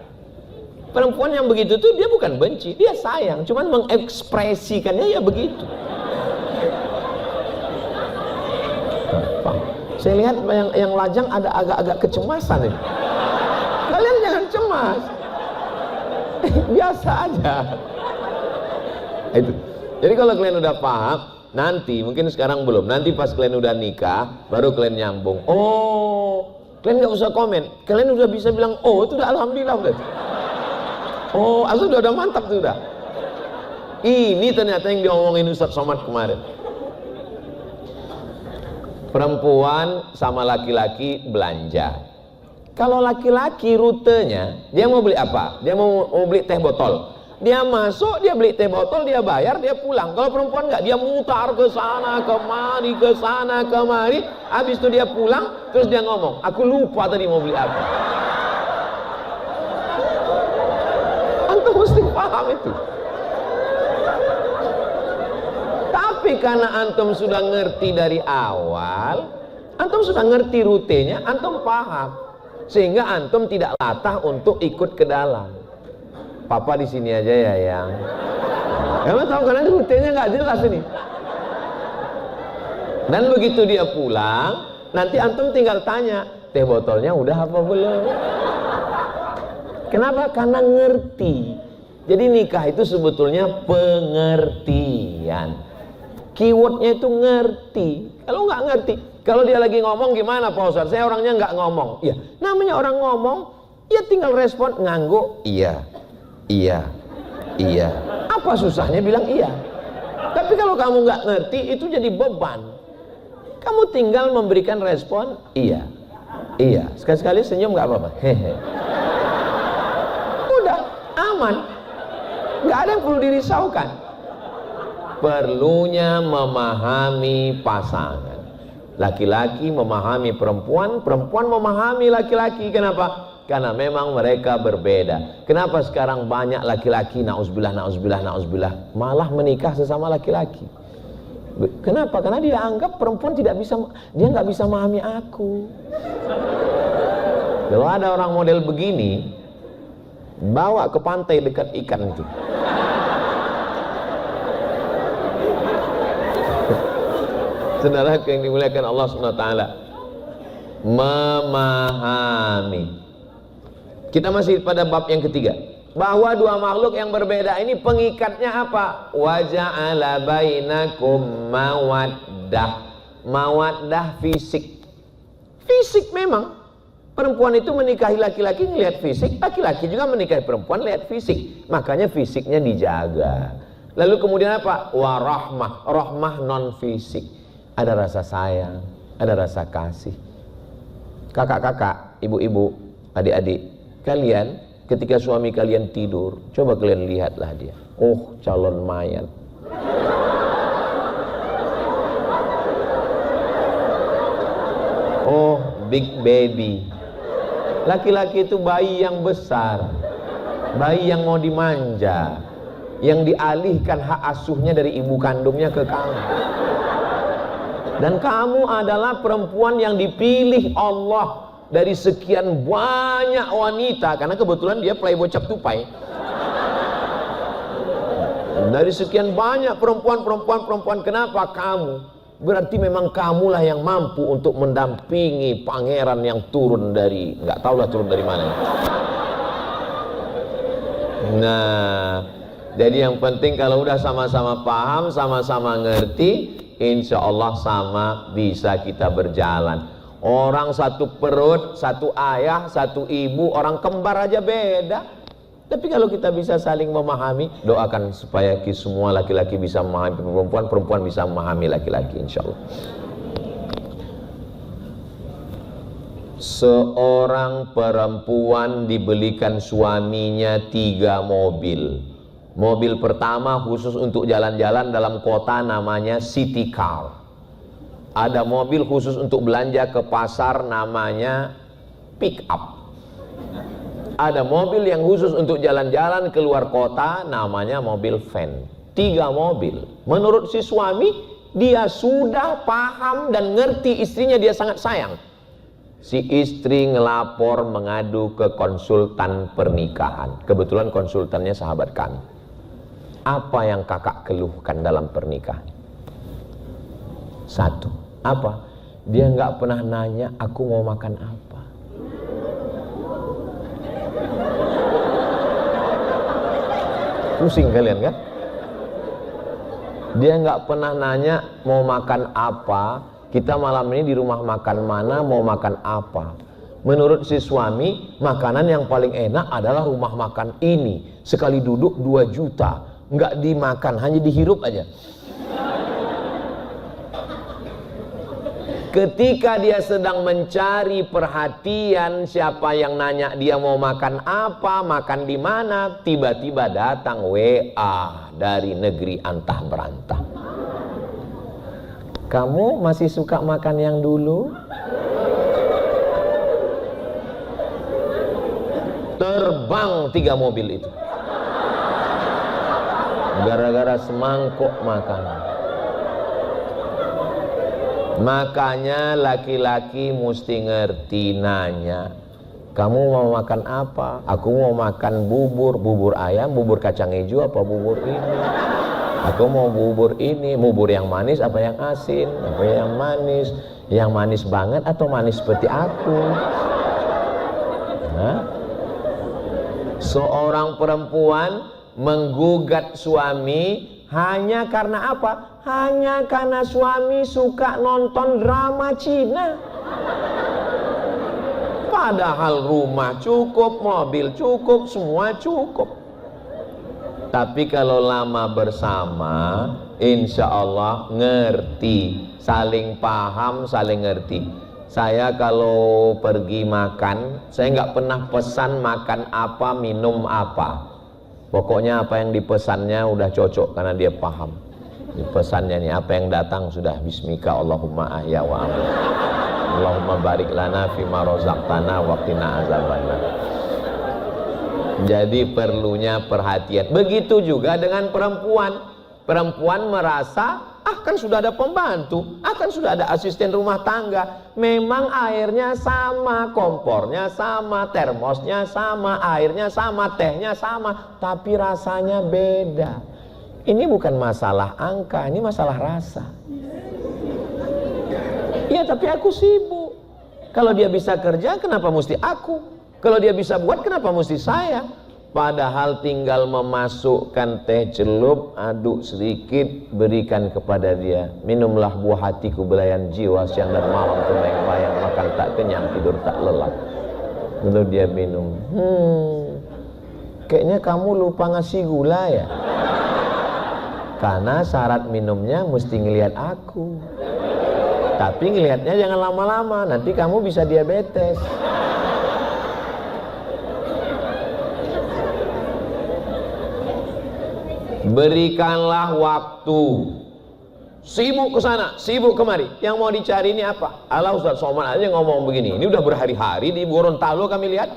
Perempuan yang begitu tuh dia bukan benci, dia sayang, cuman mengekspresikannya ya begitu. Saya lihat yang lajang ada agak-agak kecemasan ini. Kalian jangan cemas, biasa aja. Itu. Jadi kalau kalian udah paham, nanti mungkin sekarang belum, nanti pas kalian udah nikah, baru kalian nyambung. Oh, kalian nggak usah komen, kalian udah bisa bilang, oh itu udah alhamdulillah udah. Oh, asal udah mantap tuh udah. Ini ternyata yang diomongin Ustaz Somad kemarin. Perempuan sama laki-laki belanja. Kalau laki-laki rutenya, dia mau beli apa? Dia mau beli teh botol. Dia masuk, dia beli teh botol, dia bayar, dia pulang. Kalau perempuan enggak, dia mutar ke sana kemari, ke sana kemari. Habis itu dia pulang, terus dia ngomong, aku lupa tadi mau beli apa. Antum mesti paham itu. Tapi karena antum sudah ngerti dari awal, antum sudah ngerti rutenya, antum paham, sehingga antum tidak latah untuk ikut ke dalam. Papa di sini aja ya yang. Kamu tahu karena rutenya nggak jelas ini. Dan begitu dia pulang, nanti antum tinggal tanya, teh botolnya udah apa belum? Kenapa? Karena ngerti. Jadi nikah itu sebetulnya pengertian. Keywordnya itu ngerti. Kalau nggak ngerti, kalau dia lagi ngomong gimana Pak Ustadz? Saya orangnya nggak ngomong. Ya, namanya orang ngomong, ya tinggal respon ngangguk. Iya, iya, iya. Apa susahnya bilang iya? Tapi kalau kamu nggak ngerti, itu jadi beban. Kamu tinggal memberikan respon iya, iya. Sekali-sekali senyum nggak apa-apa. Hehe. Udah aman. Nggak ada yang perlu dirisaukan. Perlunya memahami pasangan. Laki-laki memahami perempuan, perempuan memahami laki-laki. Kenapa? Karena memang mereka berbeda. Kenapa sekarang banyak laki-laki nauzubillah, nauzubillah, nauzubillah malah menikah sesama laki-laki? Kenapa? Karena dia anggap perempuan tidak bisa, dia nggak bisa memahami aku. Kalau ada orang model begini, bawa ke pantai dekat ikan itu. Saudara yang dimuliakan Allah SWT, memahami. Kita masih pada bab yang ketiga, bahwa dua makhluk yang berbeda ini pengikatnya apa? Wa ja'ala bainakum mawaddah. Mawaddah fisik. Fisik memang. Perempuan itu menikahi laki-laki ngelihat fisik, laki-laki juga menikahi perempuan lihat fisik. Makanya fisiknya dijaga. Lalu kemudian apa? Warahmah. Rahmah non fisik. Ada rasa sayang, ada rasa kasih. Kakak-kakak, ibu-ibu, adik-adik, kalian ketika suami kalian tidur, coba kalian lihatlah dia. Oh, calon mayat. Oh, big baby. Laki-laki itu bayi yang besar, bayi yang mau dimanja, yang dialihkan hak asuhnya dari ibu kandungnya ke kamu. Dan kamu adalah perempuan yang dipilih Allah dari sekian banyak wanita, karena kebetulan dia playboy cap tupai. Dari sekian banyak perempuan, kenapa kamu? Berarti memang kamulah yang mampu untuk mendampingi pangeran yang turun dari, nggak tahulah turun dari mana. Nah, jadi yang penting kalau udah sama-sama paham, sama-sama ngerti, insya Allah sama bisa kita berjalan. Orang satu perut, satu ayah, satu ibu, orang kembar aja beda. Tapi kalau kita bisa saling memahami, doakan supaya semua laki-laki bisa memahami perempuan, perempuan bisa memahami laki-laki, insya Allah. Seorang perempuan dibelikan suaminya 3 mobil. Mobil pertama khusus untuk jalan-jalan dalam kota namanya city car. Ada mobil khusus untuk belanja ke pasar namanya pick up. Ada mobil yang khusus untuk jalan-jalan keluar kota namanya mobil van. 3 mobil. Menurut si suami dia sudah paham dan ngerti istrinya dia sangat sayang. Si istri ngelapor mengadu ke konsultan pernikahan. Kebetulan konsultannya sahabat kami. Apa yang kakak keluhkan dalam pernikahan? Satu, apa? Dia nggak pernah nanya aku mau makan apa. Pusing kalian kan? Dia nggak pernah nanya mau makan apa, kita malam ini di rumah makan mana, mau makan apa. Menurut si suami, makanan yang paling enak adalah rumah makan ini. Sekali duduk 2 juta, nggak dimakan, hanya dihirup aja. Ketika dia sedang mencari perhatian siapa yang nanya dia mau makan apa, makan di mana, tiba-tiba datang WA dari negeri antah berantah. Kamu masih suka makan yang dulu? Terbang 3 mobil itu. Gara-gara semangkuk makanan. Makanya laki-laki mesti ngerti nanya, kamu mau makan apa? Aku mau makan bubur, bubur ayam, bubur kacang hijau apa bubur ini? Aku mau bubur ini, bubur yang manis apa yang asin? Apa yang manis? Yang manis banget atau manis seperti aku? Hah? Seorang perempuan menggugat suami hanya karena apa? Hanya karena suami suka nonton drama Cina. Padahal rumah cukup, mobil cukup, semua cukup. Tapi kalau lama bersama, insya Allah ngerti, saling paham, saling ngerti. Saya kalau pergi makan, saya nggak pernah pesan makan apa, minum apa. Pokoknya apa yang dipesannya udah cocok karena dia paham. Dipesannya nih, apa yang datang sudah bismika Allahumma ahya wa amin. Allahumma barik lana fima rozaqtana wa qina azabannar. Jadi perlunya perhatian. Begitu juga dengan perempuan. Perempuan merasa kan sudah ada pembantu, kan sudah ada asisten rumah tangga. Memang airnya sama, kompornya sama, termosnya sama, airnya sama, tehnya sama, tapi rasanya beda. Ini bukan masalah angka, ini masalah rasa. Ya tapi aku sibuk. Kalau dia bisa kerja, kenapa mesti aku? Kalau dia bisa buat, kenapa mesti saya? Padahal tinggal memasukkan teh celup, aduk sedikit, berikan kepada dia. Minumlah buah hatiku belayan jiwa, siang dan malam terbayang-bayang, makan tak kenyang, tidur tak lelap. Lalu dia minum. Kayaknya kamu lupa ngasih gula ya? Karena syarat minumnya mesti ngelihat aku. Tapi ngelihatnya jangan lama-lama, nanti kamu bisa diabetes. Berikanlah waktu. Sibuk ke sana, sibuk kemari. Yang mau dicari ini apa? Alah Ustaz Somad aja ngomong begini. Ini udah berhari-hari di Gorontalo kami lihat.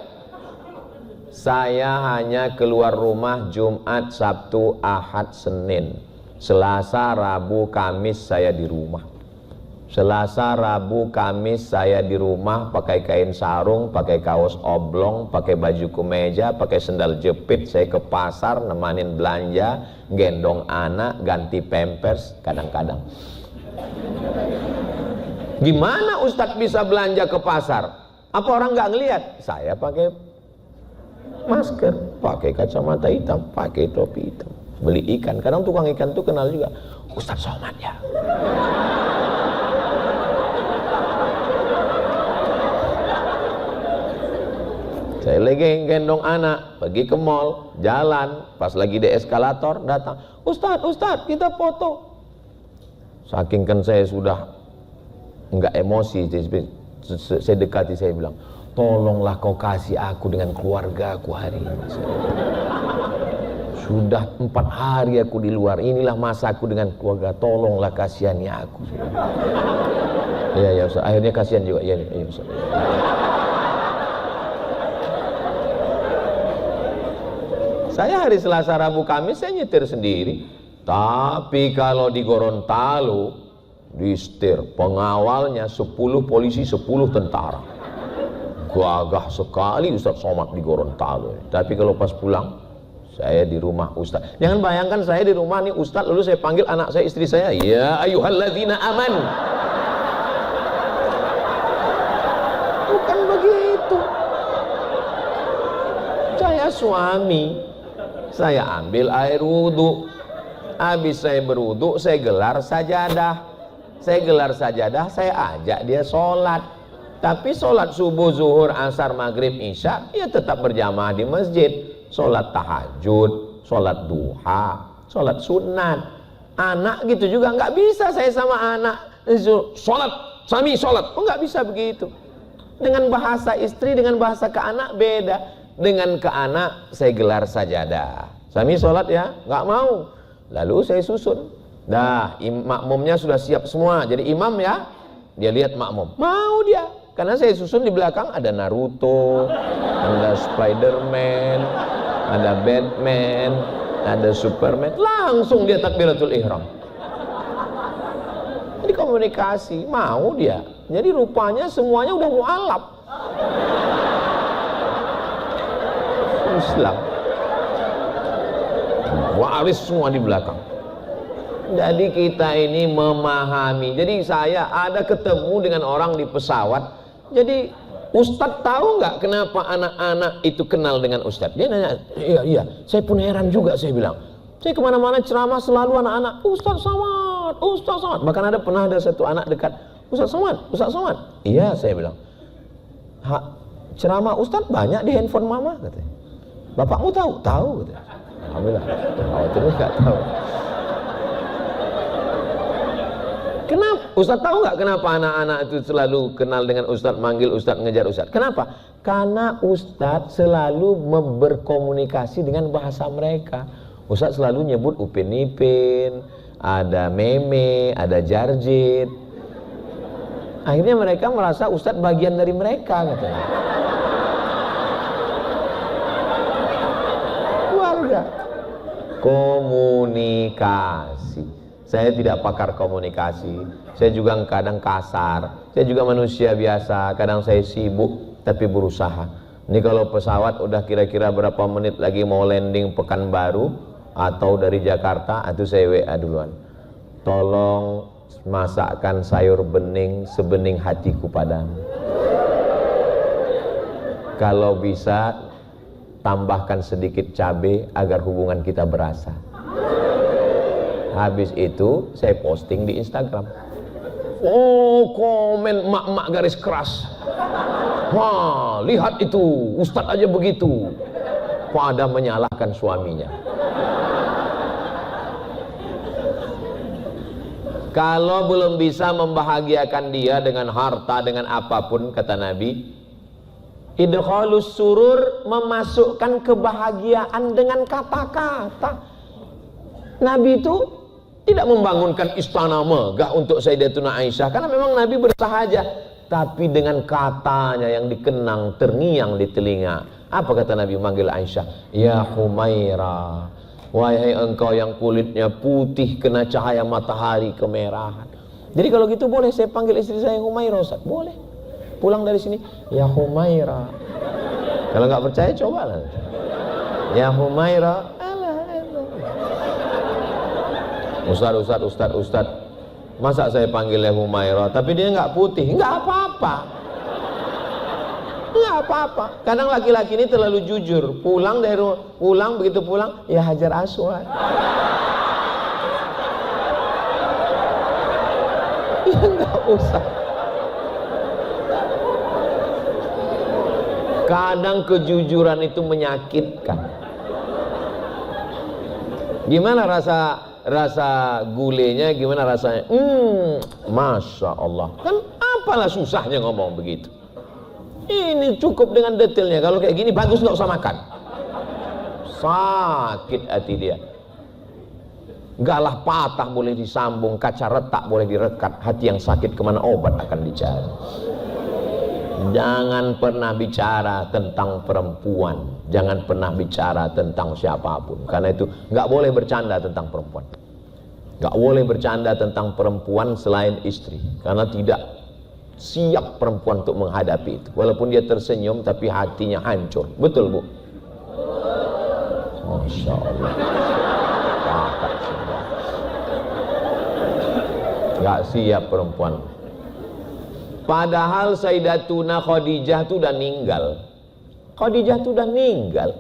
Saya hanya keluar rumah Jumat, Sabtu, Ahad, Senin. Selasa, Rabu, Kamis saya di rumah. Selasa, Rabu, Kamis saya di rumah pakai kain sarung, pakai kaos oblong, pakai baju kemeja, pakai sendal jepit. Saya ke pasar nemanin belanja, gendong anak, ganti pampers kadang-kadang. Gimana Ustadz bisa belanja ke pasar? Apa orang nggak ngelihat? Saya pakai masker, pakai kacamata hitam, pakai topi hitam. Beli ikan, kadang tukang ikan tuh kenal juga, Ustadz Somad ya. Saya lagi gendong anak, pergi ke mall, jalan, pas lagi di eskalator datang, Ustadz, kita foto. Saking kan saya sudah enggak emosi, saya dekati, saya bilang, tolonglah kau kasih aku dengan keluarga aku hari ini. Sudah 4 hari aku di luar, inilah masaku dengan keluarga, tolonglah kasihani aku. Ya Ustaz, akhirnya kasihan juga, ya Ustaz. Saya hari Selasa, Rabu, Kamis saya nyetir sendiri. Tapi kalau di Gorontalo, di setir, pengawalnya 10 polisi, 10 tentara. Gagah sekali Ustadz Somad di Gorontalo. Tapi kalau pas pulang, saya di rumah Ustadz. Jangan bayangkan saya di rumah nih Ustadz, lalu saya panggil anak saya, istri saya, ya ayyuhalladzina aman. Bukan begitu. Saya suami, saya ambil air wudhu. Habis saya berwudhu, saya gelar sajadah. Saya ajak dia sholat. Tapi sholat subuh, zuhur, asar, maghrib, isya, ya tetap berjamaah di masjid. Sholat tahajud, sholat duha, sholat sunat. Anak gitu juga nggak bisa saya sama anak sholat, suami sholat. Oh, nggak bisa begitu. Dengan bahasa istri, dengan bahasa ke anak beda. Dengan ke anak saya gelar sajadah. Suami sholat ya, nggak mau. Lalu saya susun. Dah, makmumnya sudah siap semua. Jadi imam ya, dia lihat makmum. Mau dia. Karena saya susun di belakang ada Naruto, ada Spiderman, ada Batman, ada Superman. Langsung dia takbiratul ihram. Jadi komunikasi, mau dia. Jadi rupanya semuanya udah mualaf. Islam. Waris semua di belakang. Jadi kita ini memahami. Jadi saya ada ketemu dengan orang di pesawat. Jadi Ustadz tahu nggak kenapa anak-anak itu kenal dengan Ustadz? Dia nanya, iya. Saya pun heran juga, saya bilang. Saya kemana-mana ceramah selalu anak-anak, Ustadz Somad, Ustadz Somad. Bahkan pernah ada satu anak dekat, Ustadz Somad. Iya, saya bilang. Ceramah Ustadz banyak di handphone mama, katanya. Bapakmu tahu? Tahu, katanya. Alhamdulillah. Terus nggak tahu. Kenapa? Ustadz tahu nggak kenapa anak-anak itu selalu kenal dengan Ustadz, manggil Ustadz, ngejar Ustadz? Kenapa? Karena Ustadz selalu berkomunikasi dengan bahasa mereka. Ustadz selalu nyebut Upin Ipin, ada meme, ada jarjit. Akhirnya mereka merasa Ustadz bagian dari mereka, katanya. Keluarga. Komunikasi. Saya tidak pakar komunikasi, saya juga kadang kasar, saya juga manusia biasa, kadang saya sibuk tapi berusaha. Ini kalau pesawat udah kira-kira berapa menit lagi mau landing Pekanbaru atau dari Jakarta, itu saya WA duluan. Tolong masakkan sayur bening sebening hatiku padamu. Kalau bisa tambahkan sedikit cabai agar hubungan kita berasa. Habis itu saya posting di Instagram. Oh, komen mak-mak garis keras. Wah, lihat itu, Ustadz aja begitu. Pada menyalahkan suaminya. Kalau belum bisa membahagiakan dia dengan harta, dengan apapun, kata Nabi, idkhalus surur, memasukkan kebahagiaan dengan kata-kata. Nabi itu tidak membangunkan istana megah untuk Sayyidatuna Aisyah, karena memang Nabi bersahaja, tapi dengan katanya yang dikenang, terngiang di telinga. Apa kata Nabi manggil Aisyah? Ya Humaira, wahai engkau yang kulitnya putih kena cahaya matahari kemerahan. Jadi kalau gitu boleh saya panggil istri saya Humaira, Ustaz? Boleh. Pulang dari sini, ya Humaira. Kalau nggak percaya cobalah. Ya Humaira. Ustadz, masa saya panggilnya Humaira, tapi dia nggak putih? Nggak apa-apa. Kadang laki-laki ini terlalu jujur. Begitu pulang, ya Hajar Aswad. Ya nggak usah. Kadang kejujuran itu menyakitkan. Gimana rasa gulenya, gimana rasanya? Masya Allah. Kan apalah susahnya ngomong begitu. Ini cukup dengan detailnya. Kalau kayak gini bagus, nggak usah makan. Sakit hati dia. Galah patah boleh disambung, kaca retak boleh direkat, hati yang sakit kemana obat akan dicari. Jangan pernah bicara tentang perempuan, jangan pernah bicara tentang siapapun, karena itu nggak boleh bercanda tentang perempuan. Gak boleh bercanda tentang perempuan selain istri, karena tidak siap perempuan untuk menghadapi itu. Walaupun dia tersenyum tapi hatinya hancur. Betul, Bu? Masya Allah. Gak siap perempuan. Padahal Sayyidatuna Khadijah itu udah meninggal. Khadijah itu udah meninggal.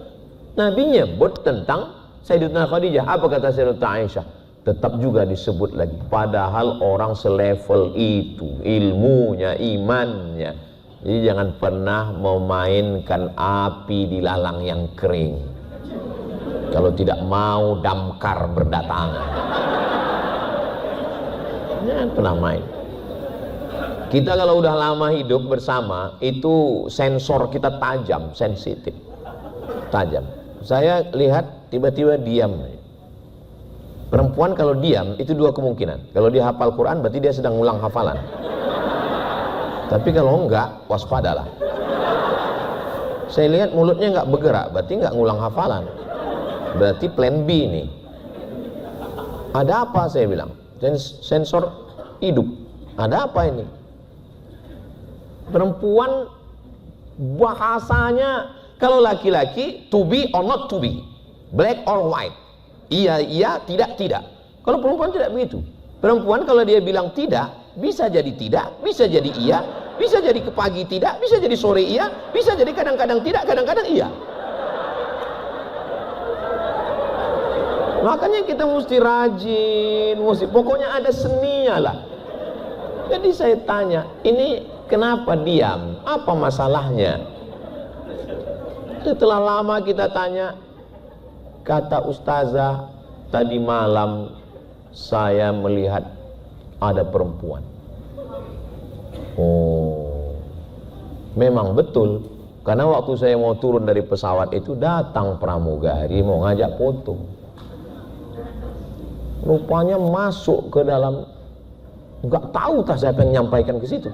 Nabi nyebut tentang Sayyidatuna Khadijah. Apa kata Sayyidatuna Aisyah? Tetap juga disebut lagi. Padahal orang selevel itu, ilmunya, imannya. Jadi jangan pernah memainkan api di lalang yang kering. Kalau tidak mau damkar berdatangan. Jangan pernah main. Kita kalau udah lama hidup bersama, itu sensor kita tajam, sensitif, tajam. Saya lihat tiba-tiba diam. Perempuan kalau diam itu dua kemungkinan. Kalau dia hafal Quran berarti dia sedang ngulang hafalan. Tapi kalau enggak, waspadalah. Saya lihat mulutnya enggak bergerak, berarti enggak ngulang hafalan. Berarti plan B nih. Ada apa, saya bilang? Sensor hidup. Ada apa ini? Perempuan bahasanya, kalau laki-laki to be or not to be, black or white, iya iya, tidak tidak. Kalau perempuan tidak begitu. Perempuan kalau dia bilang tidak, bisa jadi tidak, bisa jadi iya, bisa jadi ke pagi tidak, bisa jadi sore iya, bisa jadi kadang-kadang tidak, kadang-kadang iya. Makanya kita mesti rajin, pokoknya ada seninya lah. Jadi saya tanya, ini kenapa diam? Apa masalahnya? Setelah lama kita tanya, kata ustazah, tadi malam saya melihat ada perempuan. Oh, memang betul. Karena waktu saya mau turun dari pesawat itu, datang pramugari mau ngajak foto. Rupanya masuk ke dalam, nggak tahu tak siapa yang menyampaikan ke situ.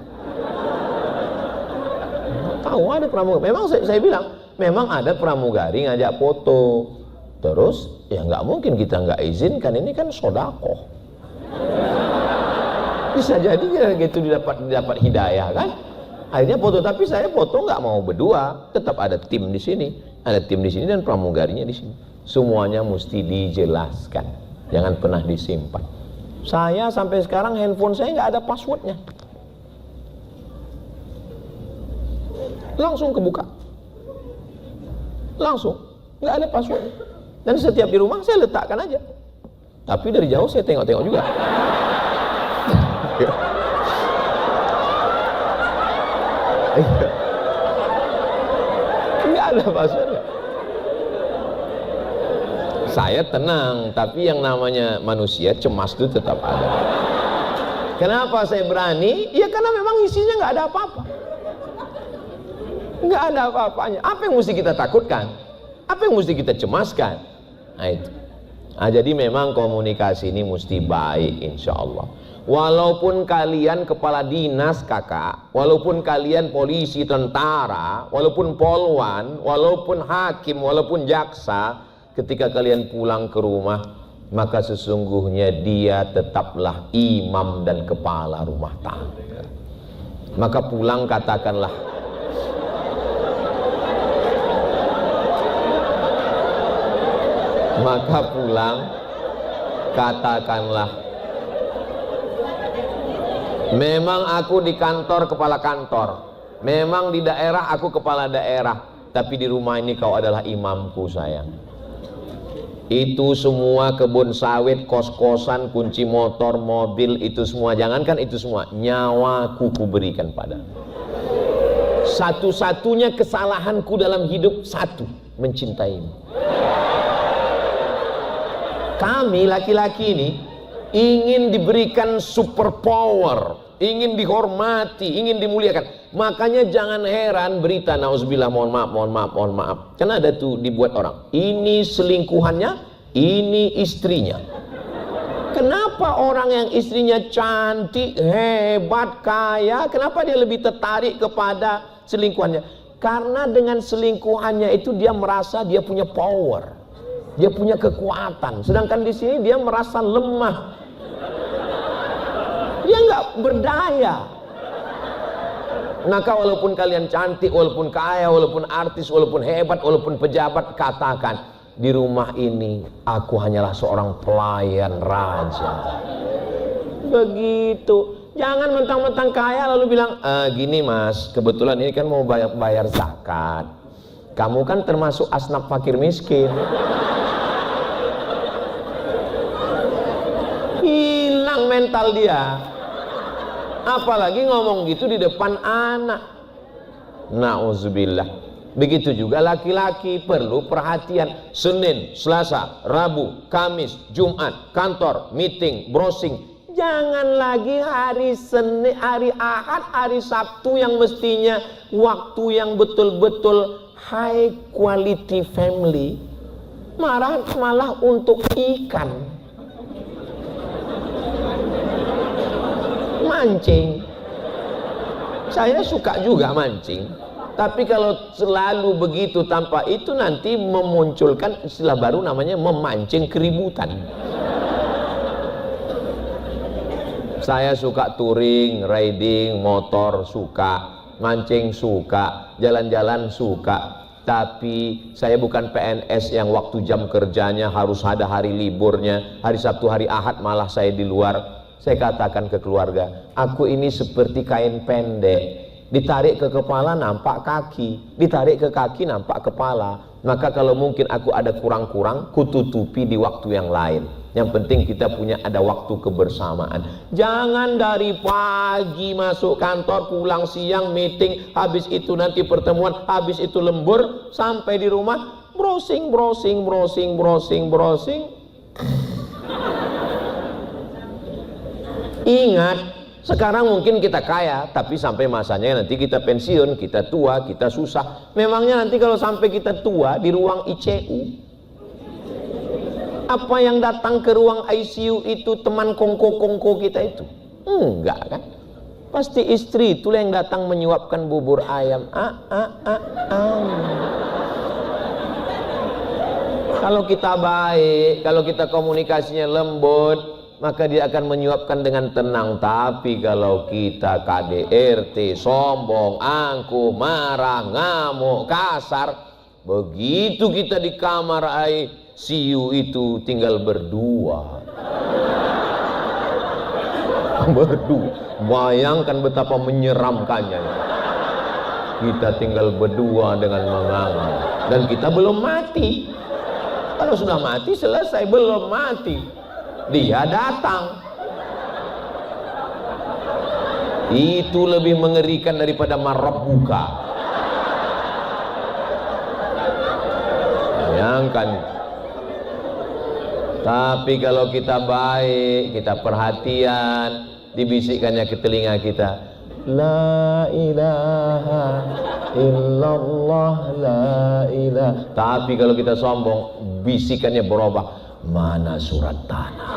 Nggak tahu ada pramugari. Memang saya bilang, memang ada pramugari ngajak foto. Terus ya nggak mungkin kita nggak izinkan, ini kan sodakoh. Bisa jadi gitu didapat hidayah kan. Akhirnya foto, tapi saya foto nggak mau berdua, tetap ada tim di sini, ada tim di sini dan pramugarinya di sini. Semuanya mesti dijelaskan. Jangan pernah disimpan. Saya sampai sekarang handphone saya nggak ada passwordnya. Langsung kebuka. Langsung. Nggak ada passwordnya. Dan setiap di rumah saya letakkan aja. Tapi dari jauh saya tengok-tengok juga. Nggak ada passwordnya. Saya tenang, tapi yang namanya manusia cemas itu tetap ada. Kenapa saya berani? Ya karena memang isinya nggak ada apa-apa. Nggak ada apa-apanya. Apa yang mesti kita takutkan? Apa yang mesti kita cemaskan? Nah itu. Nah, jadi memang komunikasi ini mesti baik, insya Allah. Walaupun kalian kepala dinas kakak, walaupun kalian polisi, tentara, walaupun polwan, walaupun hakim, walaupun jaksa, ketika kalian pulang ke rumah, maka sesungguhnya dia tetaplah imam dan kepala rumah tangga. Maka pulang katakanlah, maka pulang katakanlah, memang aku di kantor kepala kantor, memang di daerah aku kepala daerah, tapi di rumah ini kau adalah imamku sayang. Itu semua kebun sawit, kos-kosan, kunci motor, mobil, itu semua, jangankan itu semua, nyawaku kuberikan padamu. Satu-satunya kesalahanku dalam hidup, satu, mencintaimu. Kami laki-laki ini ingin diberikan superpower, ingin dihormati, ingin dimuliakan. Makanya jangan heran berita nauzubillah, mohon maaf. Karena ada tuh dibuat orang, ini selingkuhannya, ini istrinya. Kenapa orang yang istrinya cantik, hebat, kaya, kenapa dia lebih tertarik kepada selingkuhannya? Karena dengan selingkuhannya itu dia merasa dia punya power, dia punya kekuatan. Sedangkan di sini dia merasa lemah, Dia nggak berdaya. Maka walaupun kalian cantik, walaupun kaya, walaupun artis, walaupun hebat, walaupun pejabat, katakan, di rumah ini aku hanyalah seorang pelayan raja. Begitu. Jangan mentang-mentang kaya lalu bilang, gini mas, kebetulan ini kan mau bayar zakat. Kamu kan termasuk asnaf fakir miskin. Hilang mental dia. Apalagi ngomong gitu di depan anak. Na'udzubillah. Begitu juga laki-laki perlu perhatian. Senin, Selasa, Rabu, Kamis, Jumat, kantor, meeting, browsing. Jangan lagi hari Senin, hari Ahad, hari Sabtu yang mestinya waktu yang betul-betul high quality family. Malah untuk ikan. Mancing. Saya suka juga mancing. Tapi kalau selalu begitu tanpa itu nanti memunculkan istilah baru namanya memancing keributan. Saya suka touring, riding, motor suka, mancing suka, jalan-jalan suka. Tapi saya bukan PNS yang waktu jam kerjanya harus ada hari liburnya. Hari Sabtu, hari Ahad malah saya di luar. Saya katakan ke keluarga, aku ini seperti kain pendek. Ditarik ke kepala nampak kaki, ditarik ke kaki nampak kepala. Maka kalau mungkin aku ada kurang-kurang, kututupi di waktu yang lain. Yang penting kita punya ada waktu kebersamaan. Jangan dari pagi masuk kantor, pulang siang meeting, habis itu nanti pertemuan, habis itu lembur, sampai di rumah browsing. Ingat, sekarang mungkin kita kaya, tapi sampai masanya nanti kita pensiun, kita tua, kita susah. Memangnya nanti kalau sampai kita tua di ruang ICU, apa yang datang ke ruang ICU itu teman kongko-kongko kita itu? Enggak kan? Pasti istri itulah yang datang menyuapkan bubur ayam. Kalau kita baik, kalau kita komunikasinya lembut, maka dia akan menyuapkan dengan tenang. Tapi kalau kita KDRT, sombong, angkuh, marah, ngamuk, kasar, begitu kita di kamar ICU itu tinggal berdua. Bayangkan betapa menyeramkannya. Kita tinggal berdua dengan menganga, dan kita belum mati. Kalau sudah mati selesai, belum mati. Dia datang. Itu lebih mengerikan daripada marabbuka. Bayangkan. Tapi kalau kita baik, kita perhatian, dibisikkannya ke telinga kita, la ilaha illallah, la ilaha. Tapi kalau kita sombong, bisikannya berubah, mana surat tanah.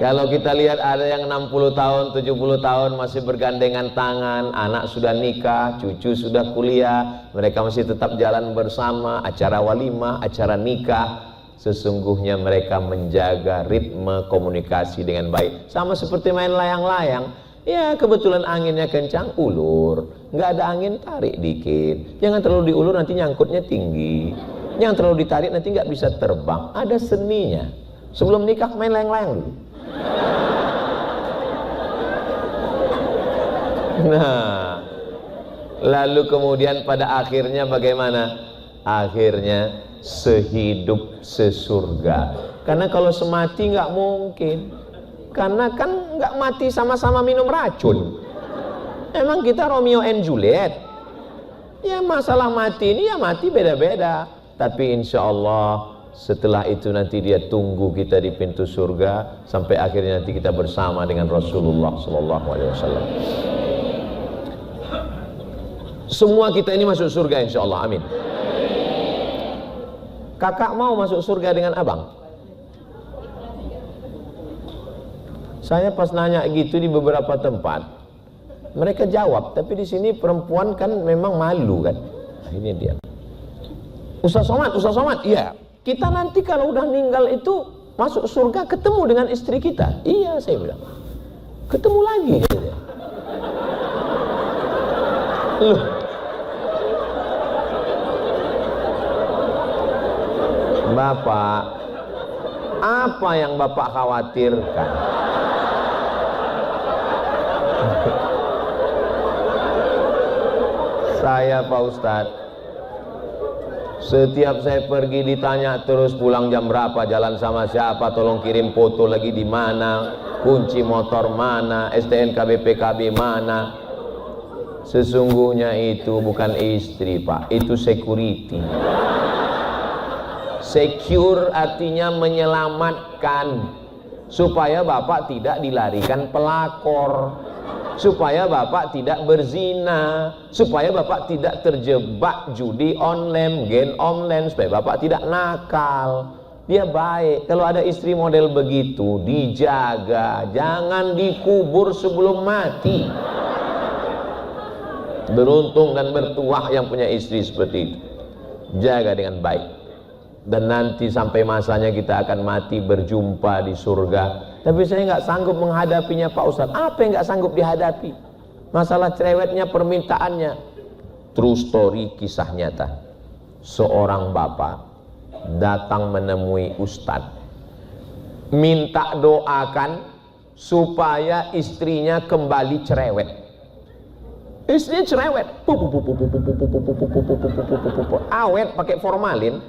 Kalau kita lihat ada yang 60 tahun, 70 tahun masih bergandengan tangan, anak sudah nikah, cucu sudah kuliah, mereka masih tetap jalan bersama, acara walimah, acara nikah. Sesungguhnya mereka menjaga ritme komunikasi dengan baik. Sama seperti main layang-layang. Ya kebetulan anginnya kencang, ulur. Nggak ada angin, tarik dikit. Jangan terlalu diulur, nanti nyangkutnya tinggi. Jangan terlalu ditarik, nanti nggak bisa terbang. Ada seninya. Sebelum nikah main layang-layang dulu. Nah, lalu kemudian pada akhirnya bagaimana? Akhirnya sehidup sesurga. Karena kalau semati nggak mungkin. Karena kan nggak mati sama-sama minum racun. Emang kita Romeo and Juliet? Ya masalah mati ini ya mati beda-beda. Tapi insya Allah setelah itu nanti dia tunggu kita di pintu surga sampai akhirnya nanti kita bersama dengan Rasulullah SAW. Semua kita ini masuk surga insya Allah, amin. Kakak mau masuk surga dengan abang? Saya pas nanya gitu di beberapa tempat, mereka jawab, tapi di sini perempuan kan memang malu kan. Nah, ini dia. Ustaz Somad, iya. kita nanti kalau udah meninggal itu masuk surga ketemu dengan istri kita. Iya, saya bilang. Ketemu lagi gitu ya. Loh. Bapak, apa yang Bapak khawatirkan? Saya Pak Ustadz, setiap saya pergi ditanya terus pulang jam berapa, jalan sama siapa, tolong kirim foto lagi di mana, kunci motor mana, STNK BPKB mana. Sesungguhnya itu bukan istri Pak, itu security. Secure artinya menyelamatkan, supaya Bapak tidak dilarikan pelakor, supaya Bapak tidak berzina, supaya Bapak tidak terjebak judi online, game online, supaya Bapak tidak nakal. Dia baik. Kalau ada istri model begitu, dijaga, jangan dikubur sebelum mati. Beruntung dan bertuah yang punya istri seperti itu. Jaga dengan baik. Dan nanti sampai masanya kita akan mati berjumpa di surga. Tapi saya nggak sanggup menghadapinya Pak Ustadz. Apa yang nggak sanggup dihadapi? Masalah cerewetnya, permintaannya. True story, kisah nyata. Seorang bapak datang menemui Ustadz, minta doakan supaya istrinya kembali cerewet. Istrinya cerewet, awet pakai formalin,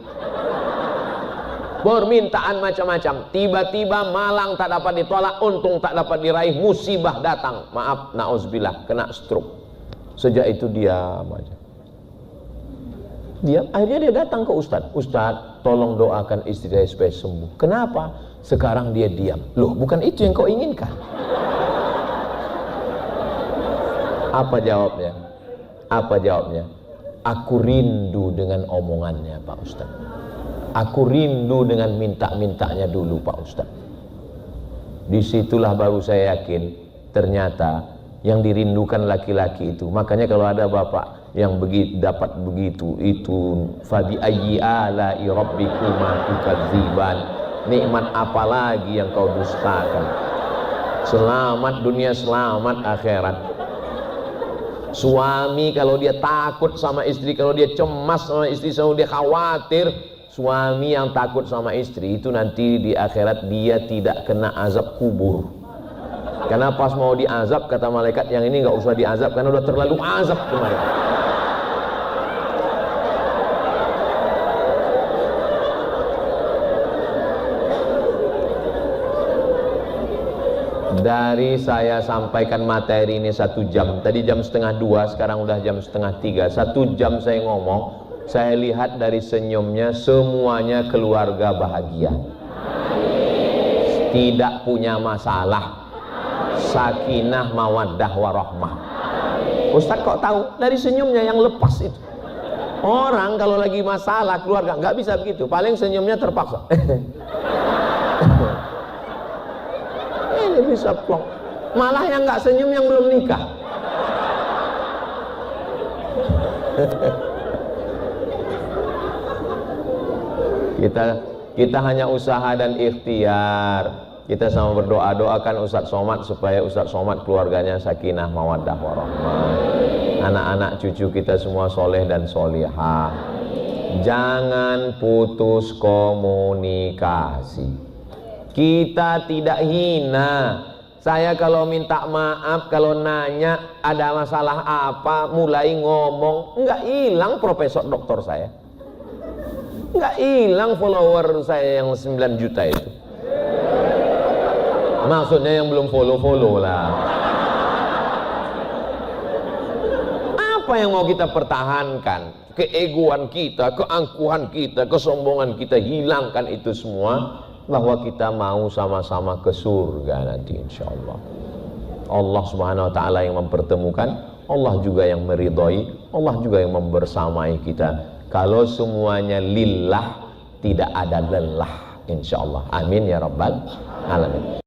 permintaan macam-macam. Tiba-tiba malang tak dapat ditolak, untung tak dapat diraih, musibah datang, maaf, na'udzubillah, kena stroke. Sejak itu diam aja. Diam, akhirnya dia datang ke Ustadz. Ustadz, tolong doakan istri saya supaya sembuh. Kenapa? Sekarang dia diam. Loh, bukan itu yang kau inginkan. Apa jawabnya? Apa jawabnya? Aku rindu dengan omongannya Pak Ustadz. Aku rindu dengan minta-mintanya dulu Pak Ustadz. Disitulah baru saya yakin ternyata yang dirindukan laki-laki itu. Makanya kalau ada bapak yang dapat begitu, itu fabi ayyi ala'i rabbikuma tukadziban, nikmat apa lagi yang kau dustakan. Selamat dunia, selamat akhirat. Suami kalau dia takut sama istri, kalau dia cemas sama istri, kalau dia khawatir, suami yang takut sama istri itu nanti di akhirat dia tidak kena azab kubur. Karena pas mau diazab kata malaikat, yang ini nggak usah diazab karena udah terlalu azab kemarin. Dari saya sampaikan materi ini 1 jam, tadi jam 1:30, sekarang udah jam 2:30. 1 jam saya ngomong, saya lihat dari senyumnya semuanya keluarga bahagia, tidak punya masalah, sakinah mawaddah warahmah. Ustaz kok tahu? Dari senyumnya yang lepas itu. Orang kalau lagi masalah keluarga nggak bisa begitu, paling senyumnya terpaksa. Ini bisa plong. Malah yang nggak senyum yang belum nikah. Kita hanya usaha dan ikhtiar. Kita sama berdoa, doakan Ustadz Somad supaya Ustadz Somad keluarganya sakinah mawaddah warahmah. Anak-anak cucu kita semua soleh dan solihah. Jangan putus komunikasi. Kita tidak hina. Saya kalau minta maaf, kalau nanya ada masalah apa, mulai ngomong, nggak hilang profesor doktor saya, nggak hilang follower saya yang 9 juta itu. Maksudnya yang belum follow lah. Apa yang mau kita pertahankan? Keegoan kita, keangkuhan kita, kesombongan kita, hilangkan itu semua, bahwa kita mau sama-sama ke surga nanti insyaallah. Allah subhanahu wa ta'ala yang mempertemukan, Allah juga yang meridhai, Allah juga yang membersamai kita. Kalau semuanya lillah, tidak ada lelah insyaallah. Amin ya rabbal alamin.